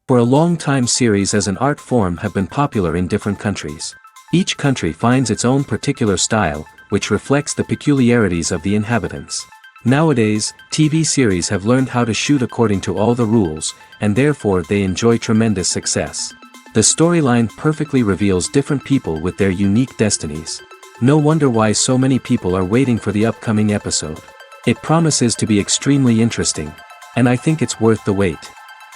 For a long time, series as an art form have been popular in different countries. Each country finds its own particular style, which reflects the peculiarities of the inhabitants. Nowadays, TV series have learned how to shoot according to all the rules, and therefore they enjoy tremendous success. The storyline perfectly reveals different people with their unique destinies. No wonder why so many people are waiting for the upcoming episode. It promises to be extremely interesting, and I think it's worth the wait.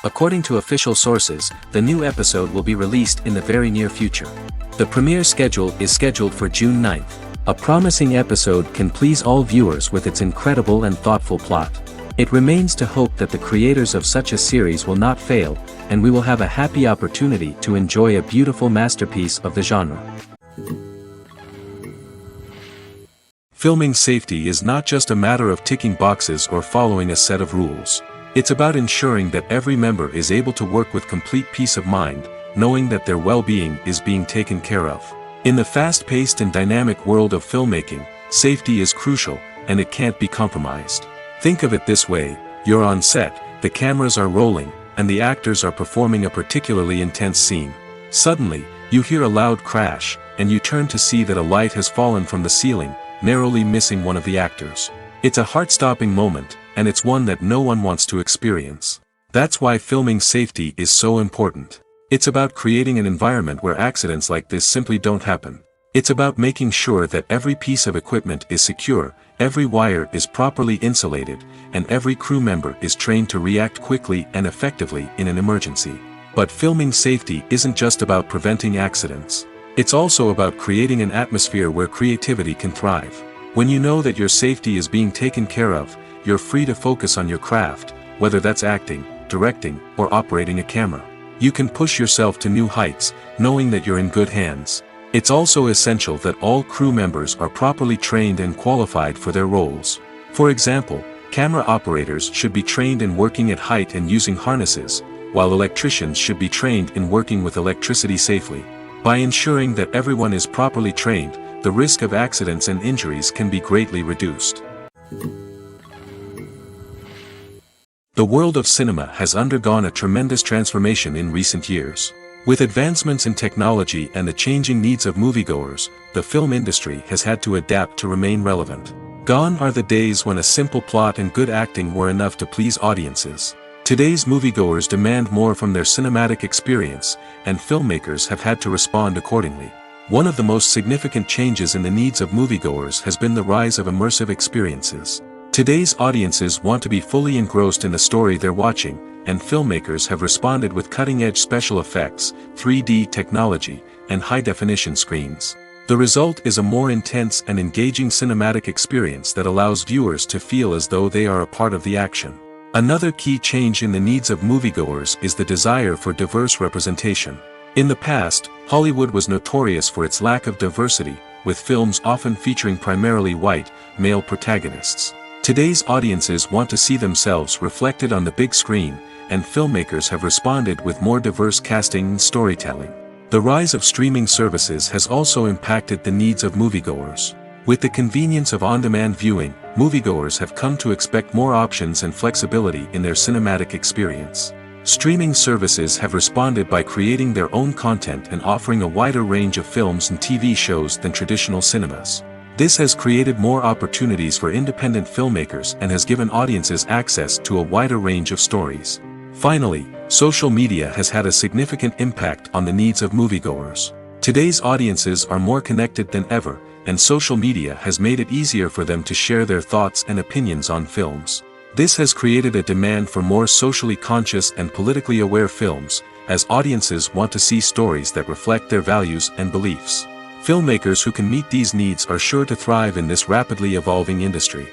According to official sources, the new episode will be released in the very near future. The premiere schedule is scheduled for June 9th. A promising episode can please all viewers with its incredible and thoughtful plot. It remains to hope that the creators of such a series will not fail, and we will have a happy opportunity to enjoy a beautiful masterpiece of the genre. Filming safety is not just a matter of ticking boxes or following a set of rules. It's about ensuring that every member is able to work with complete peace of mind, knowing that their well-being is being taken care of. In the fast-paced and dynamic world of filmmaking, safety is crucial, and it can't be compromised. Think of it this way: you're on set, the cameras are rolling, and the actors are performing a particularly intense scene. Suddenly, you hear a loud crash, and you turn to see that a light has fallen from the ceiling, narrowly missing one of the actors. It's a heart-stopping moment, and it's one that no one wants to experience. That's why filming safety is so important. It's about creating an environment where accidents like this simply don't happen. It's about making sure that every piece of equipment is secure, every wire is properly insulated, and every crew member is trained to react quickly and effectively in an emergency. But filming safety isn't just about preventing accidents. It's also about creating an atmosphere where creativity can thrive. When you know that your safety is being taken care of, you're free to focus on your craft, whether that's acting, directing, or operating a camera. You can push yourself to new heights, knowing that you're in good hands. It's also essential that all crew members are properly trained and qualified for their roles. For example, camera operators should be trained in working at height and using harnesses, while electricians should be trained in working with electricity safely. By ensuring that everyone is properly trained, the risk of accidents and injuries can be greatly reduced. The world of cinema has undergone a tremendous transformation in recent years. With advancements in technology and the changing needs of moviegoers, the film industry has had to adapt to remain relevant. Gone are the days when a simple plot and good acting were enough to please audiences. Today's moviegoers demand more from their cinematic experience, and filmmakers have had to respond accordingly. One of the most significant changes in the needs of moviegoers has been the rise of immersive experiences. Today's audiences want to be fully engrossed in the story they're watching, and filmmakers have responded with cutting-edge special effects, 3D technology, and high-definition screens. The result is a more intense and engaging cinematic experience that allows viewers to feel as though they are a part of the action. Another key change in the needs of moviegoers is the desire for diverse representation. In the past, Hollywood was notorious for its lack of diversity, with films often featuring primarily white, male protagonists. Today's audiences want to see themselves reflected on the big screen, and filmmakers have responded with more diverse casting and storytelling. The rise of streaming services has also impacted the needs of moviegoers. With the convenience of on-demand viewing, moviegoers have come to expect more options and flexibility in their cinematic experience. Streaming services have responded by creating their own content and offering a wider range of films and TV shows than traditional cinemas. This has created more opportunities for independent filmmakers and has given audiences access to a wider range of stories. Finally, social media has had a significant impact on the needs of moviegoers. Today's audiences are more connected than ever, and social media has made it easier for them to share their thoughts and opinions on films. This has created a demand for more socially conscious and politically aware films, as audiences want to see stories that reflect their values and beliefs. Filmmakers who can meet these needs are sure to thrive in this rapidly evolving industry.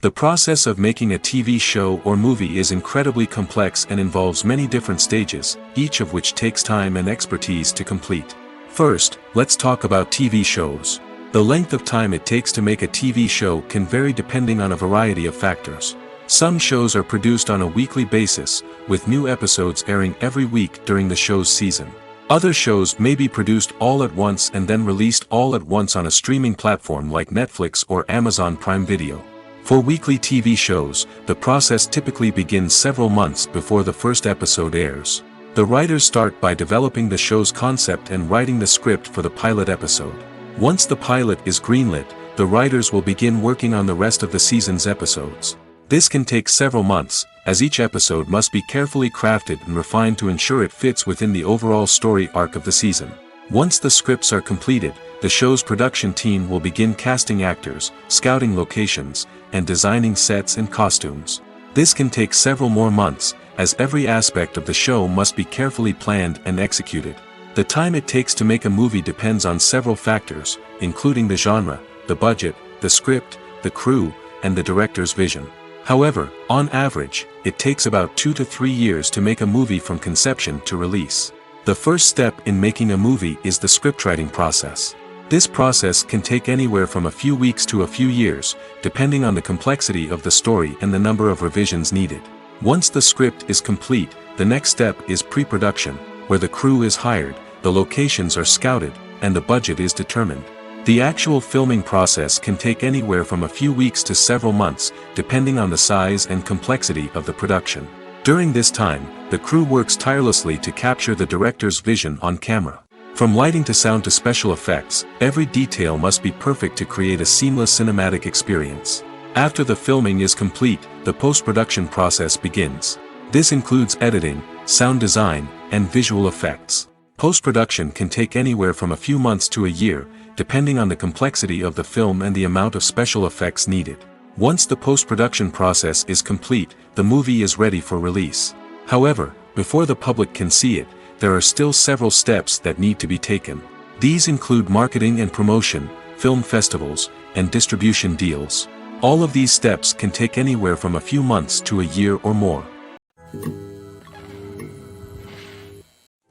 The process of making a TV show or movie is incredibly complex and involves many different stages, each of which takes time and expertise to complete. First, let's talk about TV shows. The length of time it takes to make a TV show can vary depending on a variety of factors. Some shows are produced on a weekly basis, with new episodes airing every week during the show's season. Other shows may be produced all at once and then released all at once on a streaming platform like Netflix or Amazon Prime Video. For weekly TV shows, the process typically begins several months before the first episode airs. The writers start by developing the show's concept and writing the script for the pilot episode. Once the pilot is greenlit, the writers will begin working on the rest of the season's episodes. This can take several months, as each episode must be carefully crafted and refined to ensure it fits within the overall story arc of the season. Once the scripts are completed, the show's production team will begin casting actors, scouting locations, and designing sets and costumes. This can take several more months, as every aspect of the show must be carefully planned and executed. The time it takes to make a movie depends on several factors, including the genre, the budget, the script, the crew, and the director's vision. However, on average, it takes about 2 to 3 years to make a movie from conception to release. The first step in making a movie is the scriptwriting process. This process can take anywhere from a few weeks to a few years, depending on the complexity of the story and the number of revisions needed. Once the script is complete, the next step is pre-production, where the crew is hired, the locations are scouted, and the budget is determined. The actual filming process can take anywhere from a few weeks to several months, depending on the size and complexity of the production. During this time, the crew works tirelessly to capture the director's vision on camera. From lighting to sound to special effects, every detail must be perfect to create a seamless cinematic experience. After the filming is complete, the post-production process begins. This includes editing, sound design, and visual effects. Post-production can take anywhere from a few months to a year, depending on the complexity of the film and the amount of special effects needed. Once the post-production process is complete, the movie is ready for release. However, before the public can see it, there are still several steps that need to be taken. These include marketing and promotion, film festivals, and distribution deals. All of these steps can take anywhere from a few months to a year or more.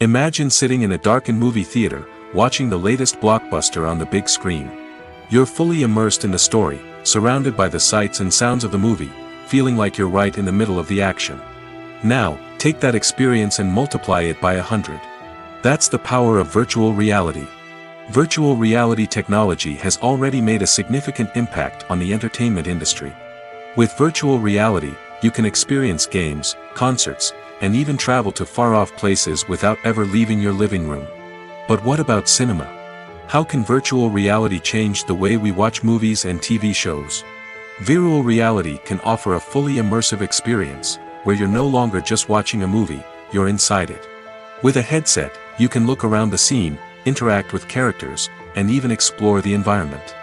Imagine sitting in a darkened movie theater, watching the latest blockbuster on the big screen. You're fully immersed in the story, surrounded by the sights and sounds of the movie, feeling like you're right in the middle of the action. Now, take that experience and multiply it by 100. That's the power of virtual reality. Virtual reality technology has already made a significant impact on the entertainment industry. With virtual reality, you can experience games, concerts, and even travel to far-off places without ever leaving your living room. But what about cinema? How can virtual reality change the way we watch movies and TV shows? Virtual reality can offer a fully immersive experience, where you're no longer just watching a movie, you're inside it. With a headset, you can look around the scene, interact with characters, and even explore the environment.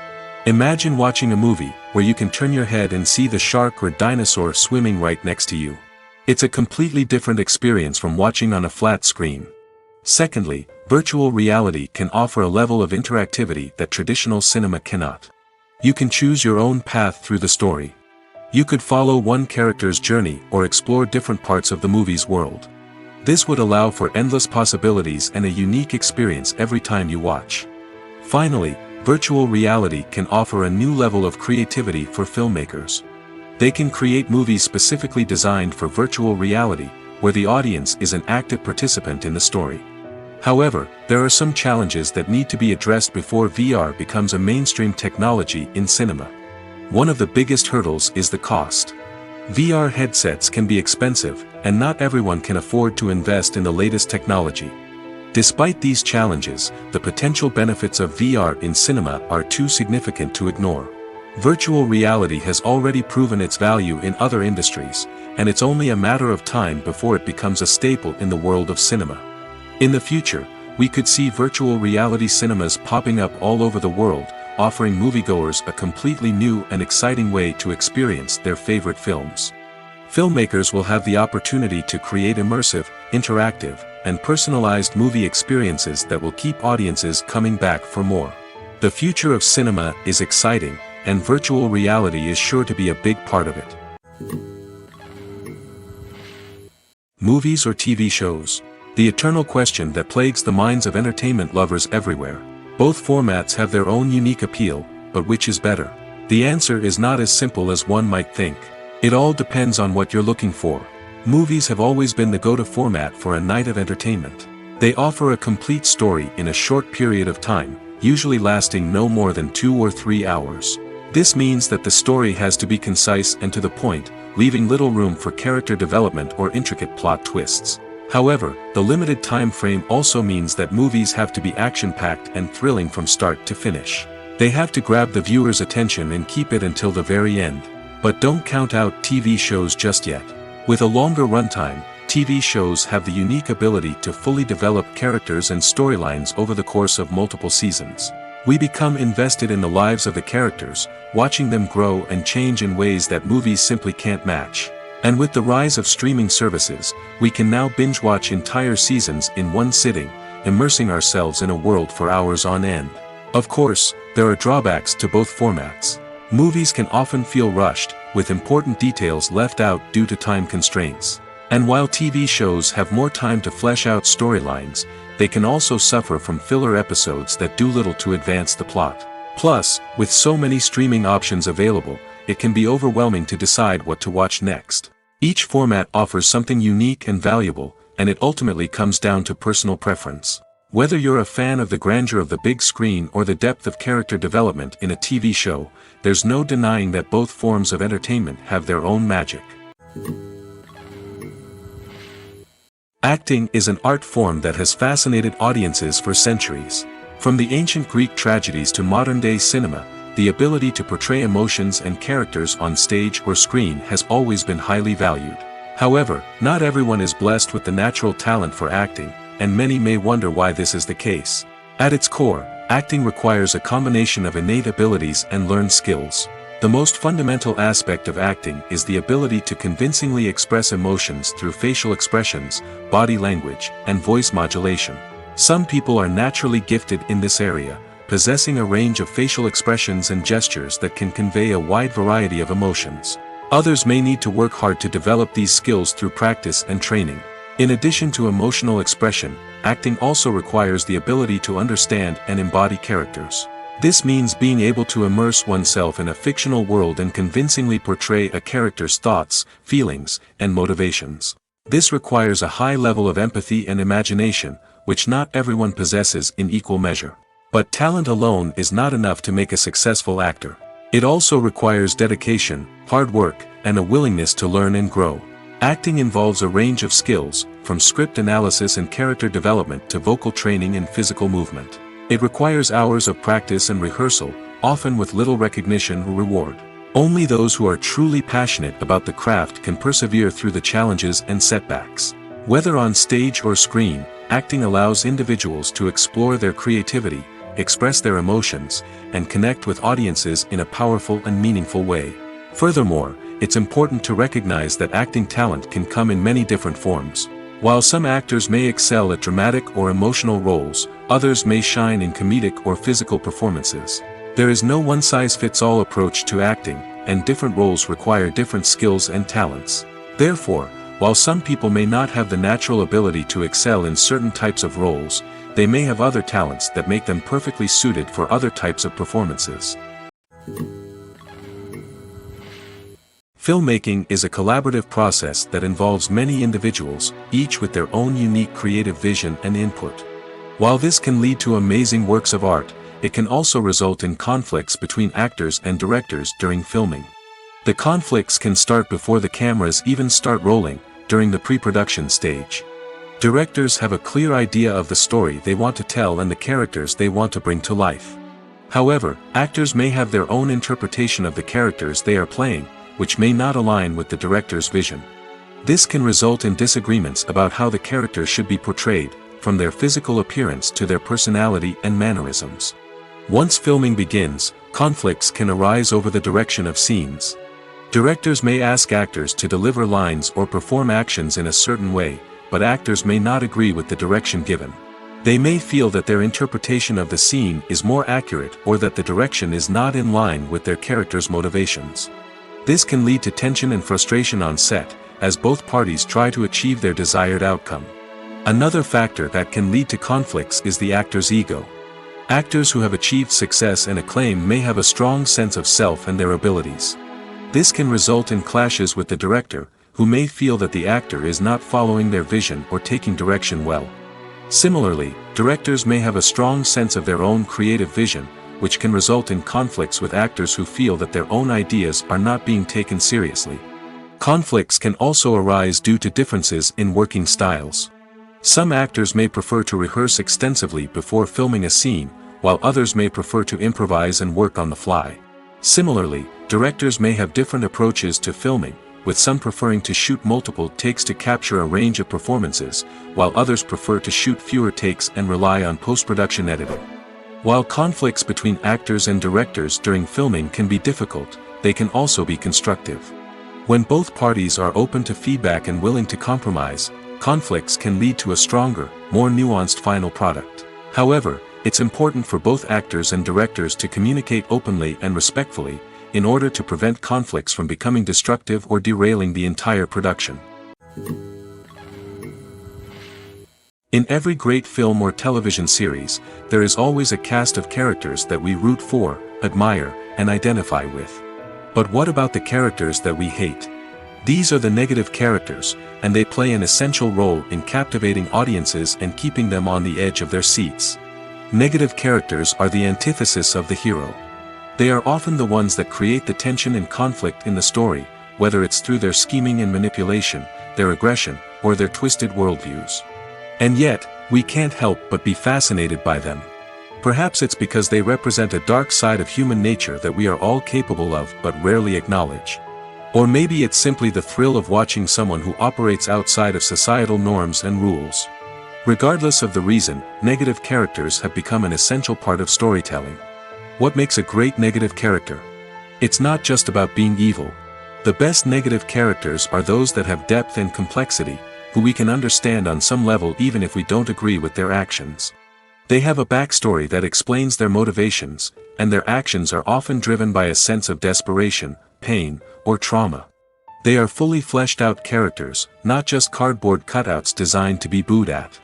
Imagine watching a movie where you can turn your head and see the shark or dinosaur swimming right next to you. It's a completely different experience from watching on a flat screen. Secondly, virtual reality can offer a level of interactivity that traditional cinema cannot. You can choose your own path through the story. You could follow one character's journey or explore different parts of the movie's world. This would allow for endless possibilities and a unique experience every time you watch. Finally, virtual reality can offer a new level of creativity for filmmakers. They can create movies specifically designed for virtual reality, where the audience is an active participant in the story. However, there are some challenges that need to be addressed before VR becomes a mainstream technology in cinema. One of the biggest hurdles is the cost. VR headsets can be expensive, and not everyone can afford to invest in the latest technology. Despite these challenges, the potential benefits of VR in cinema are too significant to ignore. Virtual reality has already proven its value in other industries, and it's only a matter of time before it becomes a staple in the world of cinema. In the future, we could see virtual reality cinemas popping up all over the world, offering moviegoers a completely new and exciting way to experience their favorite films. Filmmakers will have the opportunity to create immersive, interactive, and personalized movie experiences that will keep audiences coming back for more. The future of cinema is exciting, and virtual reality is sure to be a big part of it. Movies or TV shows? The eternal question that plagues the minds of entertainment lovers everywhere. Both formats have their own unique appeal, but which is better? The answer is not as simple as one might think. It all depends on what you're looking for. Movies have always been the go-to format for a night of entertainment. They offer a complete story in a short period of time, usually lasting no more than 2 or 3 hours. This means that the story has to be concise and to the point, leaving little room for character development or intricate plot twists. However, the limited time frame also means that movies have to be action-packed and thrilling from start to finish. They have to grab the viewer's attention and keep it until the very end. But don't count out TV shows just yet. With a longer runtime, TV shows have the unique ability to fully develop characters and storylines over the course of multiple seasons. We become invested in the lives of the characters, watching them grow and change in ways that movies simply can't match. And with the rise of streaming services, we can now binge-watch entire seasons in one sitting, immersing ourselves in a world for hours on end. Of course, there are drawbacks to both formats. Movies can often feel rushed, with important details left out due to time constraints. And while TV shows have more time to flesh out storylines, they can also suffer from filler episodes that do little to advance the plot. Plus, with so many streaming options available, it can be overwhelming to decide what to watch next. Each format offers something unique and valuable, and it ultimately comes down to personal preference. Whether you're a fan of the grandeur of the big screen or the depth of character development in a TV show, there's no denying that both forms of entertainment have their own magic. Acting is an art form that has fascinated audiences for centuries. From the ancient Greek tragedies to modern-day cinema, the ability to portray emotions and characters on stage or screen has always been highly valued. However, not everyone is blessed with the natural talent for acting, and many may wonder why this is the case. At its core, acting requires a combination of innate abilities and learned skills. The most fundamental aspect of acting is the ability to convincingly express emotions through facial expressions, body language, and voice modulation. Some people are naturally gifted in this area, possessing a range of facial expressions and gestures that can convey a wide variety of emotions. Others may need to work hard to develop these skills through practice and training. In addition to emotional expression, acting also requires the ability to understand and embody characters. This means being able to immerse oneself in a fictional world and convincingly portray a character's thoughts, feelings, and motivations. This requires a high level of empathy and imagination, which not everyone possesses in equal measure. But talent alone is not enough to make a successful actor. It also requires dedication, hard work, and a willingness to learn and grow. Acting involves a range of skills, from script analysis and character development to vocal training and physical movement. It requires hours of practice and rehearsal, often with little recognition or reward. Only those who are truly passionate about the craft can persevere through the challenges and setbacks. Whether on stage or screen, acting allows individuals to explore their creativity, express their emotions, and connect with audiences in a powerful and meaningful way. Furthermore, it's important to recognize that acting talent can come in many different forms. While some actors may excel at dramatic or emotional roles, others may shine in comedic or physical performances. There is no one-size-fits-all approach to acting, and different roles require different skills and talents. Therefore, while some people may not have the natural ability to excel in certain types of roles, they may have other talents that make them perfectly suited for other types of performances. Filmmaking is a collaborative process that involves many individuals, each with their own unique creative vision and input. While this can lead to amazing works of art, it can also result in conflicts between actors and directors during filming. The conflicts can start before the cameras even start rolling, during the pre-production stage. Directors have a clear idea of the story they want to tell and the characters they want to bring to life. However, actors may have their own interpretation of the characters they are playing, which may not align with the director's vision. This can result in disagreements about how the character should be portrayed, from their physical appearance to their personality and mannerisms. Once filming begins, conflicts can arise over the direction of scenes. Directors may ask actors to deliver lines or perform actions in a certain way, but actors may not agree with the direction given. They may feel that their interpretation of the scene is more accurate or that the direction is not in line with their character's motivations. This can lead to tension and frustration on set, as both parties try to achieve their desired outcome. Another factor that can lead to conflicts is the actor's ego. Actors who have achieved success and acclaim may have a strong sense of self and their abilities. This can result in clashes with the director, who may feel that the actor is not following their vision or taking direction well. Similarly, directors may have a strong sense of their own creative vision, which can result in conflicts with actors who feel that their own ideas are not being taken seriously. Conflicts can also arise due to differences in working styles. Some actors may prefer to rehearse extensively before filming a scene, while others may prefer to improvise and work on the fly. Similarly, directors may have different approaches to filming, with some preferring to shoot multiple takes to capture a range of performances, while others prefer to shoot fewer takes and rely on post-production editing. While conflicts between actors and directors during filming can be difficult, they can also be constructive. When both parties are open to feedback and willing to compromise, conflicts can lead to a stronger, more nuanced final product. However, it's important for both actors and directors to communicate openly and respectfully, in order to prevent conflicts from becoming destructive or derailing the entire production. In every great film or television series, there is always a cast of characters that we root for, admire, and identify with. But what about the characters that we hate? These are the negative characters, and they play an essential role in captivating audiences and keeping them on the edge of their seats. Negative characters are the antithesis of the hero. They are often the ones that create the tension and conflict in the story, whether it's through their scheming and manipulation, their aggression, or their twisted worldviews. And yet, we can't help but be fascinated by them. Perhaps it's because they represent a dark side of human nature that we are all capable of but rarely acknowledge. Or maybe it's simply the thrill of watching someone who operates outside of societal norms and rules. Regardless of the reason, negative characters have become an essential part of storytelling. What makes a great negative character? It's not just about being evil. The best negative characters are those that have depth and complexity, who we can understand on some level even if we don't agree with their actions. They have a backstory that explains their motivations, and their actions are often driven by a sense of desperation, pain, or trauma. They are fully fleshed out characters, not just cardboard cutouts designed to be booed at.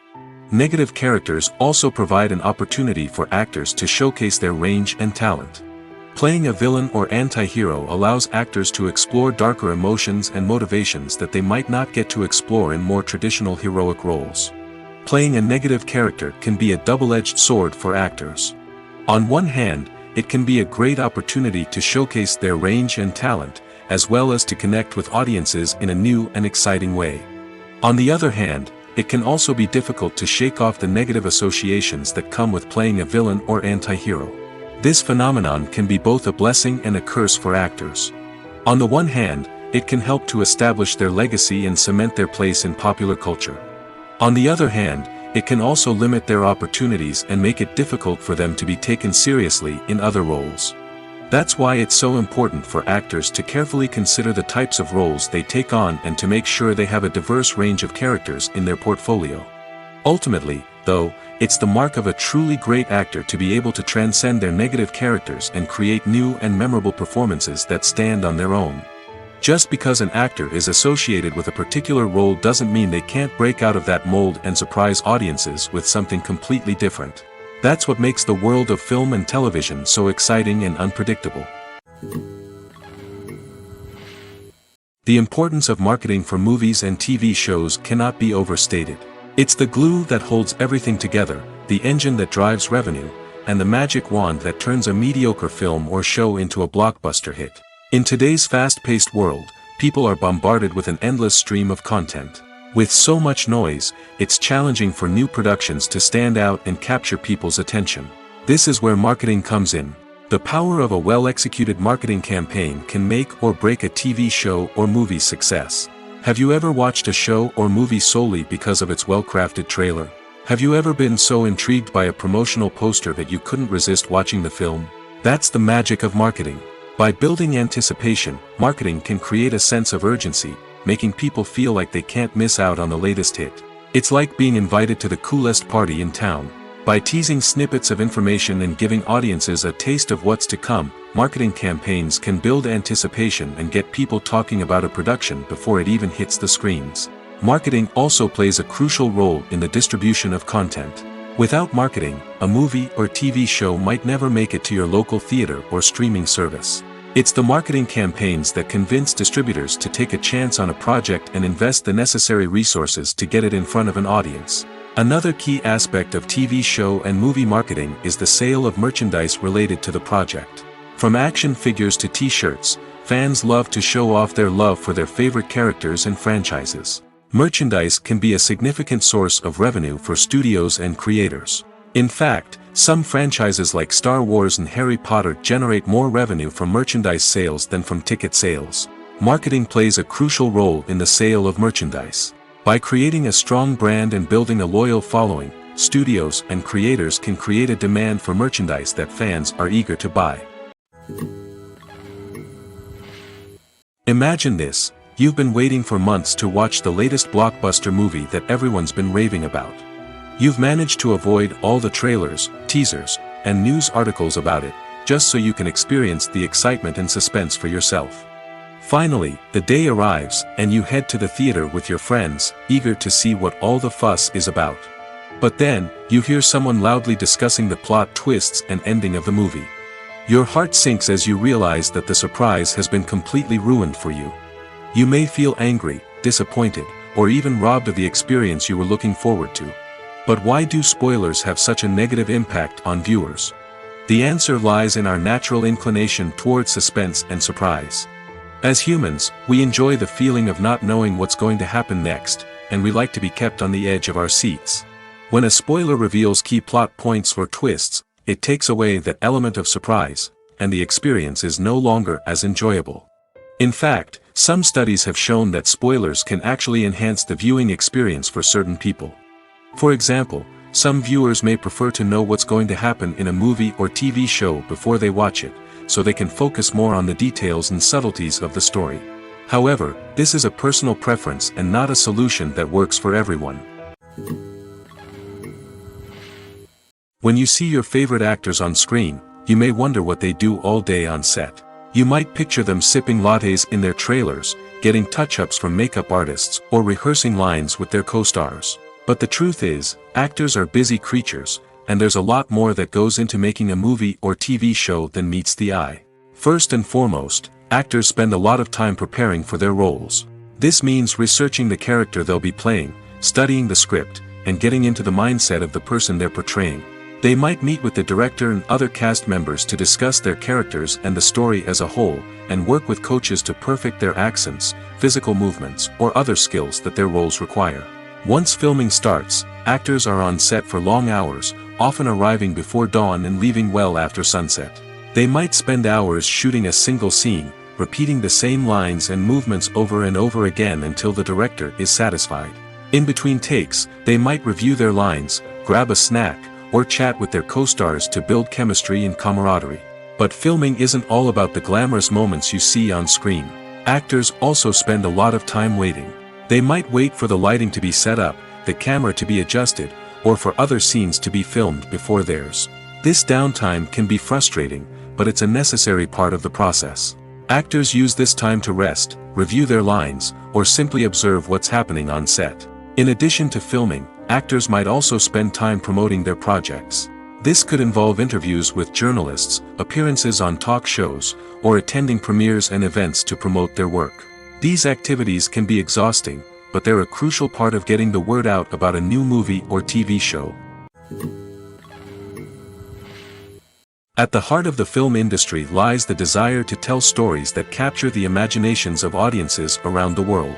Negative characters also provide an opportunity for actors to showcase their range and talent. Playing a villain or anti-hero allows actors to explore darker emotions and motivations that they might not get to explore in more traditional heroic roles. Playing a negative character can be a double-edged sword for actors. On one hand, it can be a great opportunity to showcase their range and talent, as well as to connect with audiences in a new and exciting way. On the other hand, it can also be difficult to shake off the negative associations that come with playing a villain or anti-hero. This phenomenon can be both a blessing and a curse for actors. On the one hand, it can help to establish their legacy and cement their place in popular culture. On the other hand, it can also limit their opportunities and make it difficult for them to be taken seriously in other roles. That's why it's so important for actors to carefully consider the types of roles they take on and to make sure they have a diverse range of characters in their portfolio. Ultimately, though, it's the mark of a truly great actor to be able to transcend their negative characters and create new and memorable performances that stand on their own. Just because an actor is associated with a particular role doesn't mean they can't break out of that mold and surprise audiences with something completely different. That's what makes the world of film and television so exciting and unpredictable. The importance of marketing for movies and TV shows cannot be overstated. It's the glue that holds everything together, the engine that drives revenue, and the magic wand that turns a mediocre film or show into a blockbuster hit. In today's fast-paced world, people are bombarded with an endless stream of content. With so much noise, it's challenging for new productions to stand out and capture people's attention. This is where marketing comes in. The power of a well-executed marketing campaign can make or break a TV show or movie's success. Have you ever watched a show or movie solely because of its well-crafted trailer? Have you ever been so intrigued by a promotional poster that you couldn't resist watching the film? That's the magic of marketing. By building anticipation, marketing can create a sense of urgency, making people feel like they can't miss out on the latest hit. It's like being invited to the coolest party in town. By teasing snippets of information and giving audiences a taste of what's to come, marketing campaigns can build anticipation and get people talking about a production before it even hits the screens. Marketing also plays a crucial role in the distribution of content. Without marketing, a movie or TV show might never make it to your local theater or streaming service. It's the marketing campaigns that convince distributors to take a chance on a project and invest the necessary resources to get it in front of an audience. Another key aspect of TV show and movie marketing is the sale of merchandise related to the project. From action figures to t-shirts, fans love to show off their love for their favorite characters and franchises. Merchandise can be a significant source of revenue for studios and creators. In fact, some franchises like Star Wars and Harry Potter generate more revenue from merchandise sales than from ticket sales. Marketing plays a crucial role in the sale of merchandise. By creating a strong brand and building a loyal following, studios and creators can create a demand for merchandise that fans are eager to buy. Imagine this: you've been waiting for months to watch the latest blockbuster movie that everyone's been raving about. You've managed to avoid all the trailers, teasers, and news articles about it, just so you can experience the excitement and suspense for yourself. Finally, the day arrives, and you head to the theater with your friends, eager to see what all the fuss is about. But then, you hear someone loudly discussing the plot twists and ending of the movie. Your heart sinks as you realize that the surprise has been completely ruined for you. You may feel angry, disappointed, or even robbed of the experience you were looking forward to. But why do spoilers have such a negative impact on viewers? The answer lies in our natural inclination towards suspense and surprise. As humans, we enjoy the feeling of not knowing what's going to happen next, and we like to be kept on the edge of our seats. When a spoiler reveals key plot points or twists, it takes away that element of surprise, and the experience is no longer as enjoyable. In fact, some studies have shown that spoilers can actually enhance the viewing experience for certain people. For example, some viewers may prefer to know what's going to happen in a movie or TV show before they watch it, so they can focus more on the details and subtleties of the story. However, this is a personal preference and not a solution that works for everyone. When you see your favorite actors on screen, you may wonder what they do all day on set. You might picture them sipping lattes in their trailers, getting touch-ups from makeup artists, or rehearsing lines with their co-stars. But the truth is, actors are busy creatures, and there's a lot more that goes into making a movie or TV show than meets the eye. First and foremost, actors spend a lot of time preparing for their roles. This means researching the character they'll be playing, studying the script, and getting into the mindset of the person they're portraying. They might meet with the director and other cast members to discuss their characters and the story as a whole, and work with coaches to perfect their accents, physical movements, or other skills that their roles require. Once filming starts, actors are on set for long hours, often arriving before dawn and leaving well after sunset. They might spend hours shooting a single scene, repeating the same lines and movements over and over again until the director is satisfied. In between takes, they might review their lines, grab a snack, or chat with their co-stars to build chemistry and camaraderie. But filming isn't all about the glamorous moments you see on screen. Actors also spend a lot of time waiting. They might wait for the lighting to be set up, the camera to be adjusted, or for other scenes to be filmed before theirs. This downtime can be frustrating, but it's a necessary part of the process. Actors use this time to rest, review their lines, or simply observe what's happening on set. In addition to filming, actors might also spend time promoting their projects. This could involve interviews with journalists, appearances on talk shows, or attending premieres and events to promote their work. These activities can be exhausting, but they're a crucial part of getting the word out about a new movie or TV show. At the heart of the film industry lies the desire to tell stories that capture the imaginations of audiences around the world.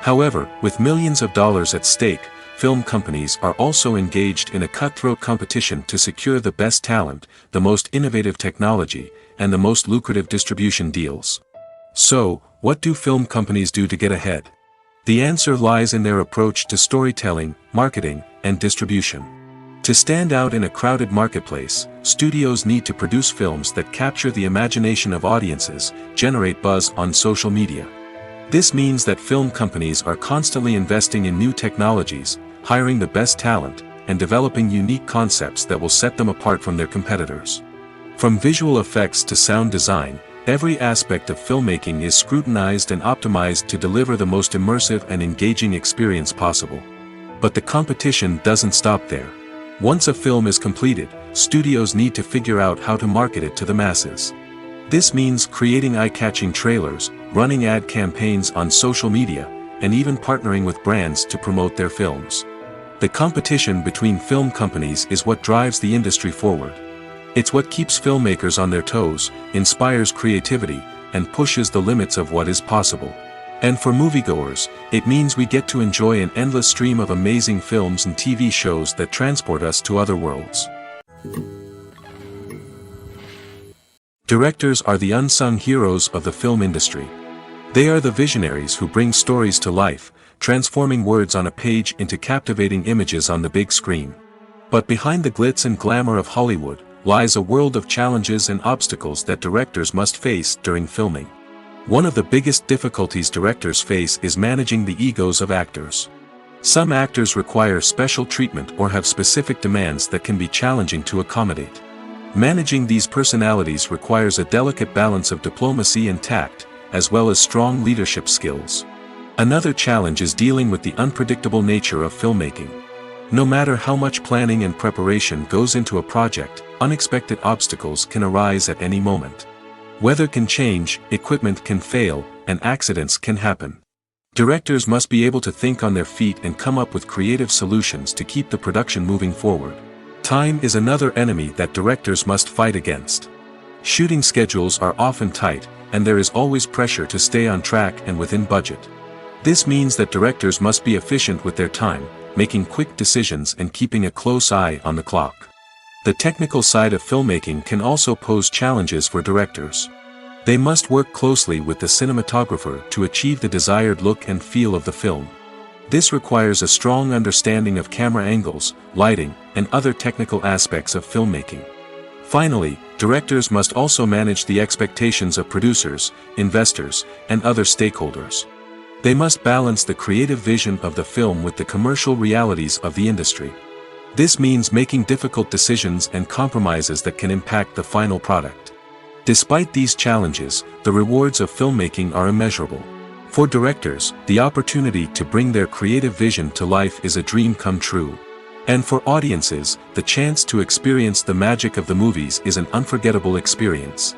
However, with millions of dollars at stake, film companies are also engaged in a cutthroat competition to secure the best talent, the most innovative technology, and the most lucrative distribution deals. So, what do film companies do to get ahead? The answer lies in their approach to storytelling, marketing, and distribution. To stand out in a crowded marketplace, studios need to produce films that capture the imagination of audiences, generate buzz on social media. This means that film companies are constantly investing in new technologies, hiring the best talent, and developing unique concepts that will set them apart from their competitors. From visual effects to sound design, every aspect of filmmaking is scrutinized and optimized to deliver the most immersive and engaging experience possible. But the competition doesn't stop there. Once a film is completed, studios need to figure out how to market it to the masses. This means creating eye-catching trailers, running ad campaigns on social media, and even partnering with brands to promote their films. The competition between film companies is what drives the industry forward. It's what keeps filmmakers on their toes, inspires creativity, and pushes the limits of what is possible. And for moviegoers, it means we get to enjoy an endless stream of amazing films and TV shows that transport us to other worlds. Directors are the unsung heroes of the film industry. They are the visionaries who bring stories to life, transforming words on a page into captivating images on the big screen. But behind the glitz and glamour of Hollywood, lies a world of challenges and obstacles that directors must face during filming. One of the biggest difficulties directors face is managing the egos of actors. Some actors require special treatment or have specific demands that can be challenging to accommodate. Managing these personalities requires a delicate balance of diplomacy and tact, as well as strong leadership skills. Another challenge is dealing with the unpredictable nature of filmmaking. No matter how much planning and preparation goes into a project, unexpected obstacles can arise at any moment. Weather can change, equipment can fail, and accidents can happen. Directors must be able to think on their feet and come up with creative solutions to keep the production moving forward. Time is another enemy that directors must fight against. Shooting schedules are often tight, and there is always pressure to stay on track and within budget. This means that directors must be efficient with their time, making quick decisions and keeping a close eye on the clock. The technical side of filmmaking can also pose challenges for directors. They must work closely with the cinematographer to achieve the desired look and feel of the film. This requires a strong understanding of camera angles, lighting, and other technical aspects of filmmaking. Finally, directors must also manage the expectations of producers, investors, and other stakeholders. They must balance the creative vision of the film with the commercial realities of the industry. This means making difficult decisions and compromises that can impact the final product. Despite these challenges, the rewards of filmmaking are immeasurable. For directors, the opportunity to bring their creative vision to life is a dream come true. And for audiences, the chance to experience the magic of the movies is an unforgettable experience.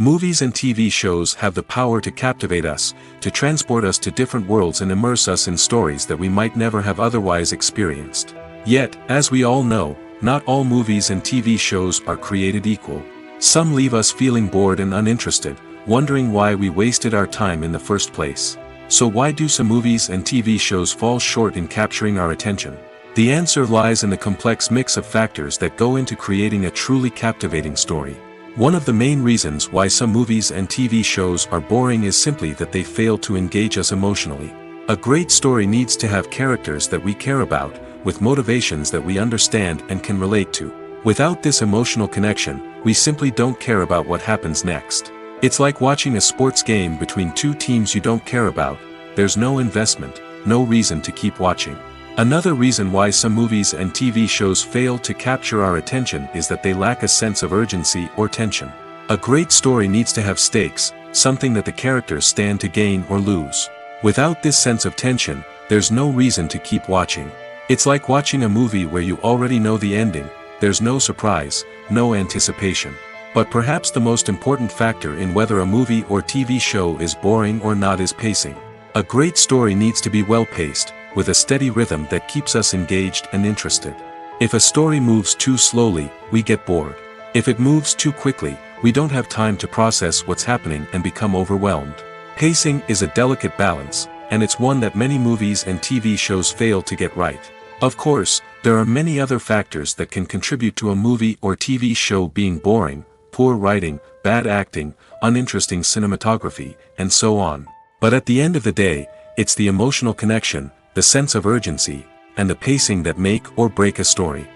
Movies and TV shows have the power to captivate us, to transport us to different worlds and immerse us in stories that we might never have otherwise experienced. Yet, as we all know, not all movies and TV shows are created equal. Some leave us feeling bored and uninterested, wondering why we wasted our time in the first place. So why do some movies and TV shows fall short in capturing our attention? The answer lies in the complex mix of factors that go into creating a truly captivating story. One of the main reasons why some movies and TV shows are boring is simply that they fail to engage us emotionally. A great story needs to have characters that we care about, with motivations that we understand and can relate to. Without this emotional connection, we simply don't care about what happens next. It's like watching a sports game between two teams you don't care about. There's no investment, no reason to keep watching. Another reason why some movies and TV shows fail to capture our attention is that they lack a sense of urgency or tension. A great story needs to have stakes, something that the characters stand to gain or lose. Without this sense of tension, there's no reason to keep watching. It's like watching a movie where you already know the ending, there's no surprise, no anticipation. But perhaps the most important factor in whether a movie or TV show is boring or not is pacing. A great story needs to be well-paced, with a steady rhythm that keeps us engaged and interested. If a story moves too slowly, we get bored. If it moves too quickly, we don't have time to process what's happening and become overwhelmed. Pacing is a delicate balance, and it's one that many movies and TV shows fail to get right. Of course, there are many other factors that can contribute to a movie or TV show being boring: poor writing, bad acting, uninteresting cinematography, and so on. But at the end of the day, it's the emotional connection, the sense of urgency, and the pacing that make or break a story.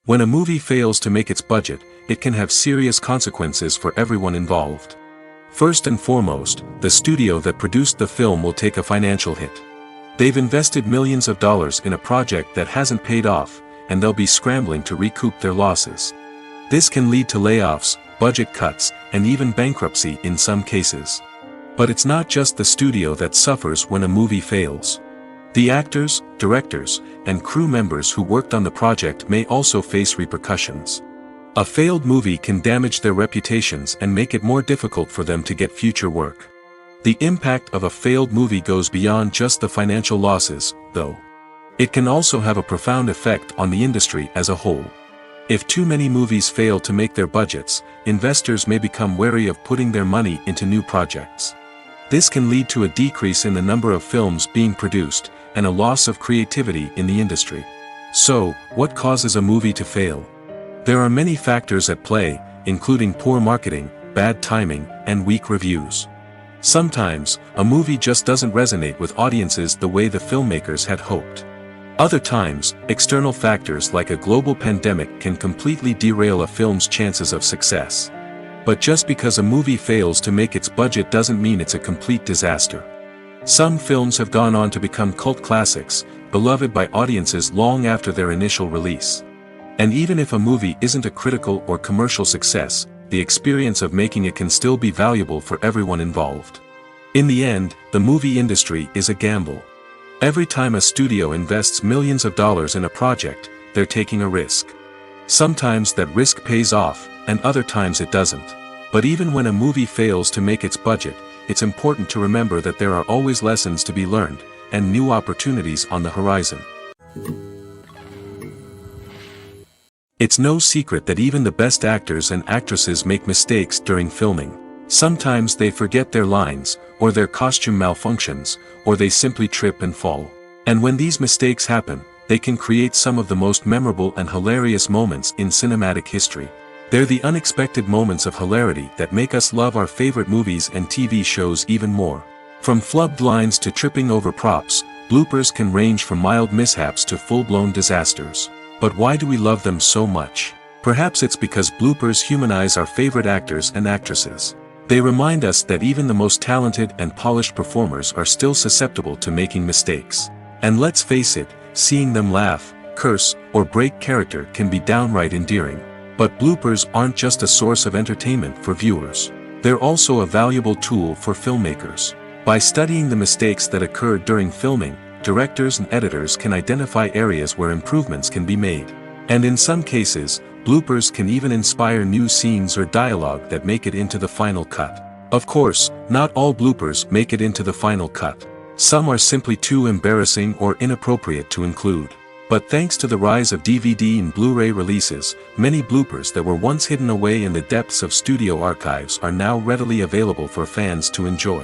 When a movie fails to make its budget, it can have serious consequences for everyone involved. First and foremost, the studio that produced the film will take a financial hit. They've invested millions of dollars in a project that hasn't paid off, and they'll be scrambling to recoup their losses. This can lead to layoffs, budget cuts, and even bankruptcy in some cases. But it's not just the studio that suffers when a movie fails. The actors, directors, and crew members who worked on the project may also face repercussions. A failed movie can damage their reputations and make it more difficult for them to get future work. The impact of a failed movie goes beyond just the financial losses, though. It can also have a profound effect on the industry as a whole. If too many movies fail to make their budgets, investors may become wary of putting their money into new projects. This can lead to a decrease in the number of films being produced, and a loss of creativity in the industry. So, what causes a movie to fail? There are many factors at play, including poor marketing, bad timing, and weak reviews. Sometimes, a movie just doesn't resonate with audiences the way the filmmakers had hoped. Other times, external factors like a global pandemic can completely derail a film's chances of success. But just because a movie fails to make its budget doesn't mean it's a complete disaster. Some films have gone on to become cult classics, beloved by audiences long after their initial release. And even if a movie isn't a critical or commercial success, the experience of making it can still be valuable for everyone involved. In the end, the movie industry is a gamble. Every time a studio invests millions of dollars in a project, they're taking a risk. Sometimes that risk pays off, and other times it doesn't. But even when a movie fails to make its budget, it's important to remember that there are always lessons to be learned, and new opportunities on the horizon. It's no secret that even the best actors and actresses make mistakes during filming. Sometimes they forget their lines, or their costume malfunctions, or they simply trip and fall. And when these mistakes happen, they can create some of the most memorable and hilarious moments in cinematic history. They're the unexpected moments of hilarity that make us love our favorite movies and TV shows even more. From flubbed lines to tripping over props, bloopers can range from mild mishaps to full-blown disasters. But why do we love them so much? Perhaps it's because bloopers humanize our favorite actors and actresses. They remind us that even the most talented and polished performers are still susceptible to making mistakes. And let's face it, seeing them laugh, curse, or break character can be downright endearing. But bloopers aren't just a source of entertainment for viewers. They're also a valuable tool for filmmakers. By studying the mistakes that occurred during filming, directors and editors can identify areas where improvements can be made. And in some cases, bloopers can even inspire new scenes or dialogue that make it into the final cut. Of course, not all bloopers make it into the final cut. Some are simply too embarrassing or inappropriate to include. But thanks to the rise of DVD and Blu-ray releases, many bloopers that were once hidden away in the depths of studio archives are now readily available for fans to enjoy.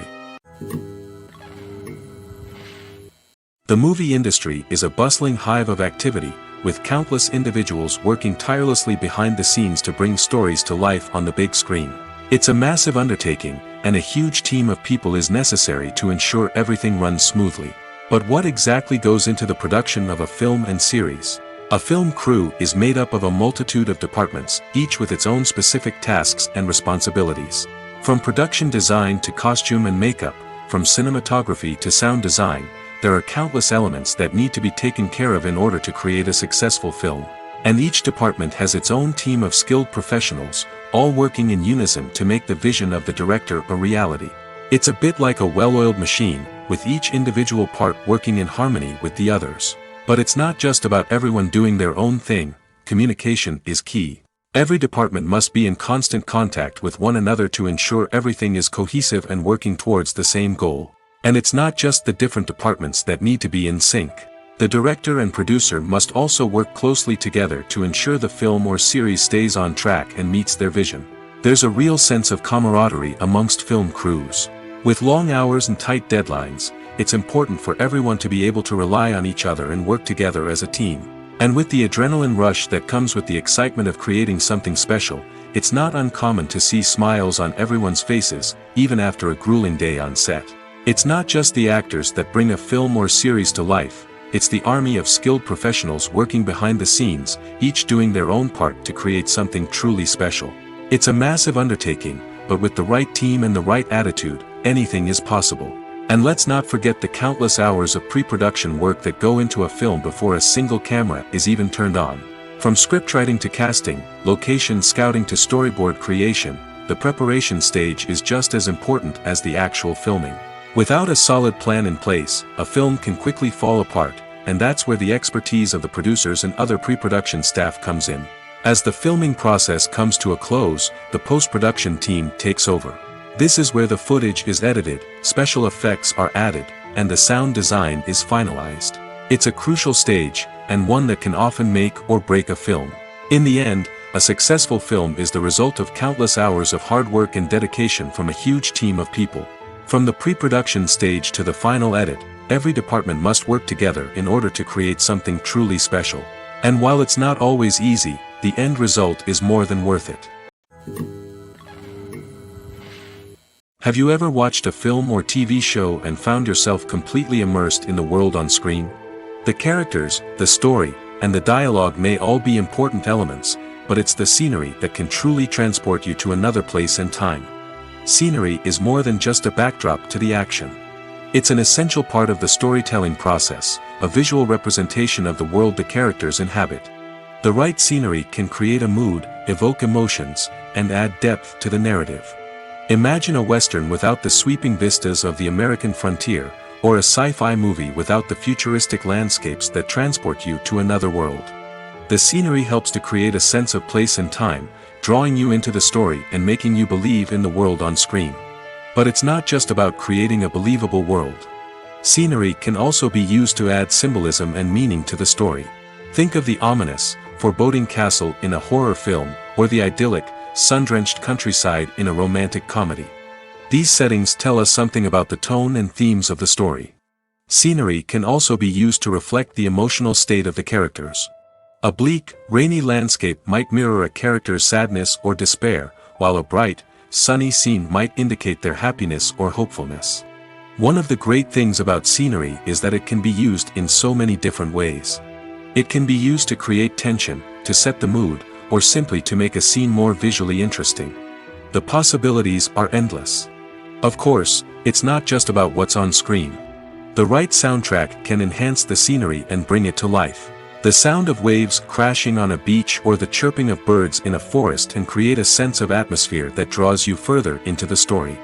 The movie industry is a bustling hive of activity, with countless individuals working tirelessly behind the scenes to bring stories to life on the big screen. It's a massive undertaking, and a huge team of people is necessary to ensure everything runs smoothly. But what exactly goes into the production of a film and series? A film crew is made up of a multitude of departments, each with its own specific tasks and responsibilities. From production design to costume and makeup, from cinematography to sound design, there are countless elements that need to be taken care of in order to create a successful film. And each department has its own team of skilled professionals, all working in unison to make the vision of the director a reality. It's a bit like a well-oiled machine, with each individual part working in harmony with the others. But it's not just about everyone doing their own thing. Communication is key. Every department must be in constant contact with one another to ensure everything is cohesive and working towards the same goal. And it's not just the different departments that need to be in sync. The director and producer must also work closely together to ensure the film or series stays on track and meets their vision. There's a real sense of camaraderie amongst film crews. With long hours and tight deadlines, it's important for everyone to be able to rely on each other and work together as a team. And with the adrenaline rush that comes with the excitement of creating something special, it's not uncommon to see smiles on everyone's faces, even after a grueling day on set. It's not just the actors that bring a film or series to life, it's the army of skilled professionals working behind the scenes, each doing their own part to create something truly special. It's a massive undertaking, but with the right team and the right attitude, anything is possible. And let's not forget the countless hours of pre-production work that go into a film before a single camera is even turned on. From scriptwriting to casting, location scouting to storyboard creation, the preparation stage is just as important as the actual filming. Without a solid plan in place, a film can quickly fall apart, and that's where the expertise of the producers and other pre-production staff comes in. As the filming process comes to a close, the post-production team takes over. This is where the footage is edited, special effects are added, and the sound design is finalized. It's a crucial stage, and one that can often make or break a film. In the end, a successful film is the result of countless hours of hard work and dedication from a huge team of people. From the pre-production stage to the final edit, every department must work together in order to create something truly special. And while it's not always easy, the end result is more than worth it. Have you ever watched a film or TV show and found yourself completely immersed in the world on screen? The characters, the story, and the dialogue may all be important elements, but it's the scenery that can truly transport you to another place and time. Scenery is more than just a backdrop to the action. It's an essential part of the storytelling process, a visual representation of the world the characters inhabit. The right scenery can create a mood, evoke emotions, and add depth to the narrative. Imagine a Western without the sweeping vistas of the American frontier, or a sci-fi movie without the futuristic landscapes that transport you to another world. The scenery helps to create a sense of place and time, drawing you into the story and making you believe in the world on screen. But it's not just about creating a believable world. Scenery can also be used to add symbolism and meaning to the story. Think of the ominous, foreboding castle in a horror film, or the idyllic, sun-drenched countryside in a romantic comedy. These settings tell us something about the tone and themes of the story. Scenery can also be used to reflect the emotional state of the characters. A bleak, rainy landscape might mirror a character's sadness or despair, while a bright, sunny scene might indicate their happiness or hopefulness. One of the great things about scenery is that it can be used in so many different ways. It can be used to create tension, to set the mood, or simply to make a scene more visually interesting. The possibilities are endless. Of course, it's not just about what's on screen. The right soundtrack can enhance the scenery and bring it to life. The sound of waves crashing on a beach or the chirping of birds in a forest can create a sense of atmosphere that draws you further into the story.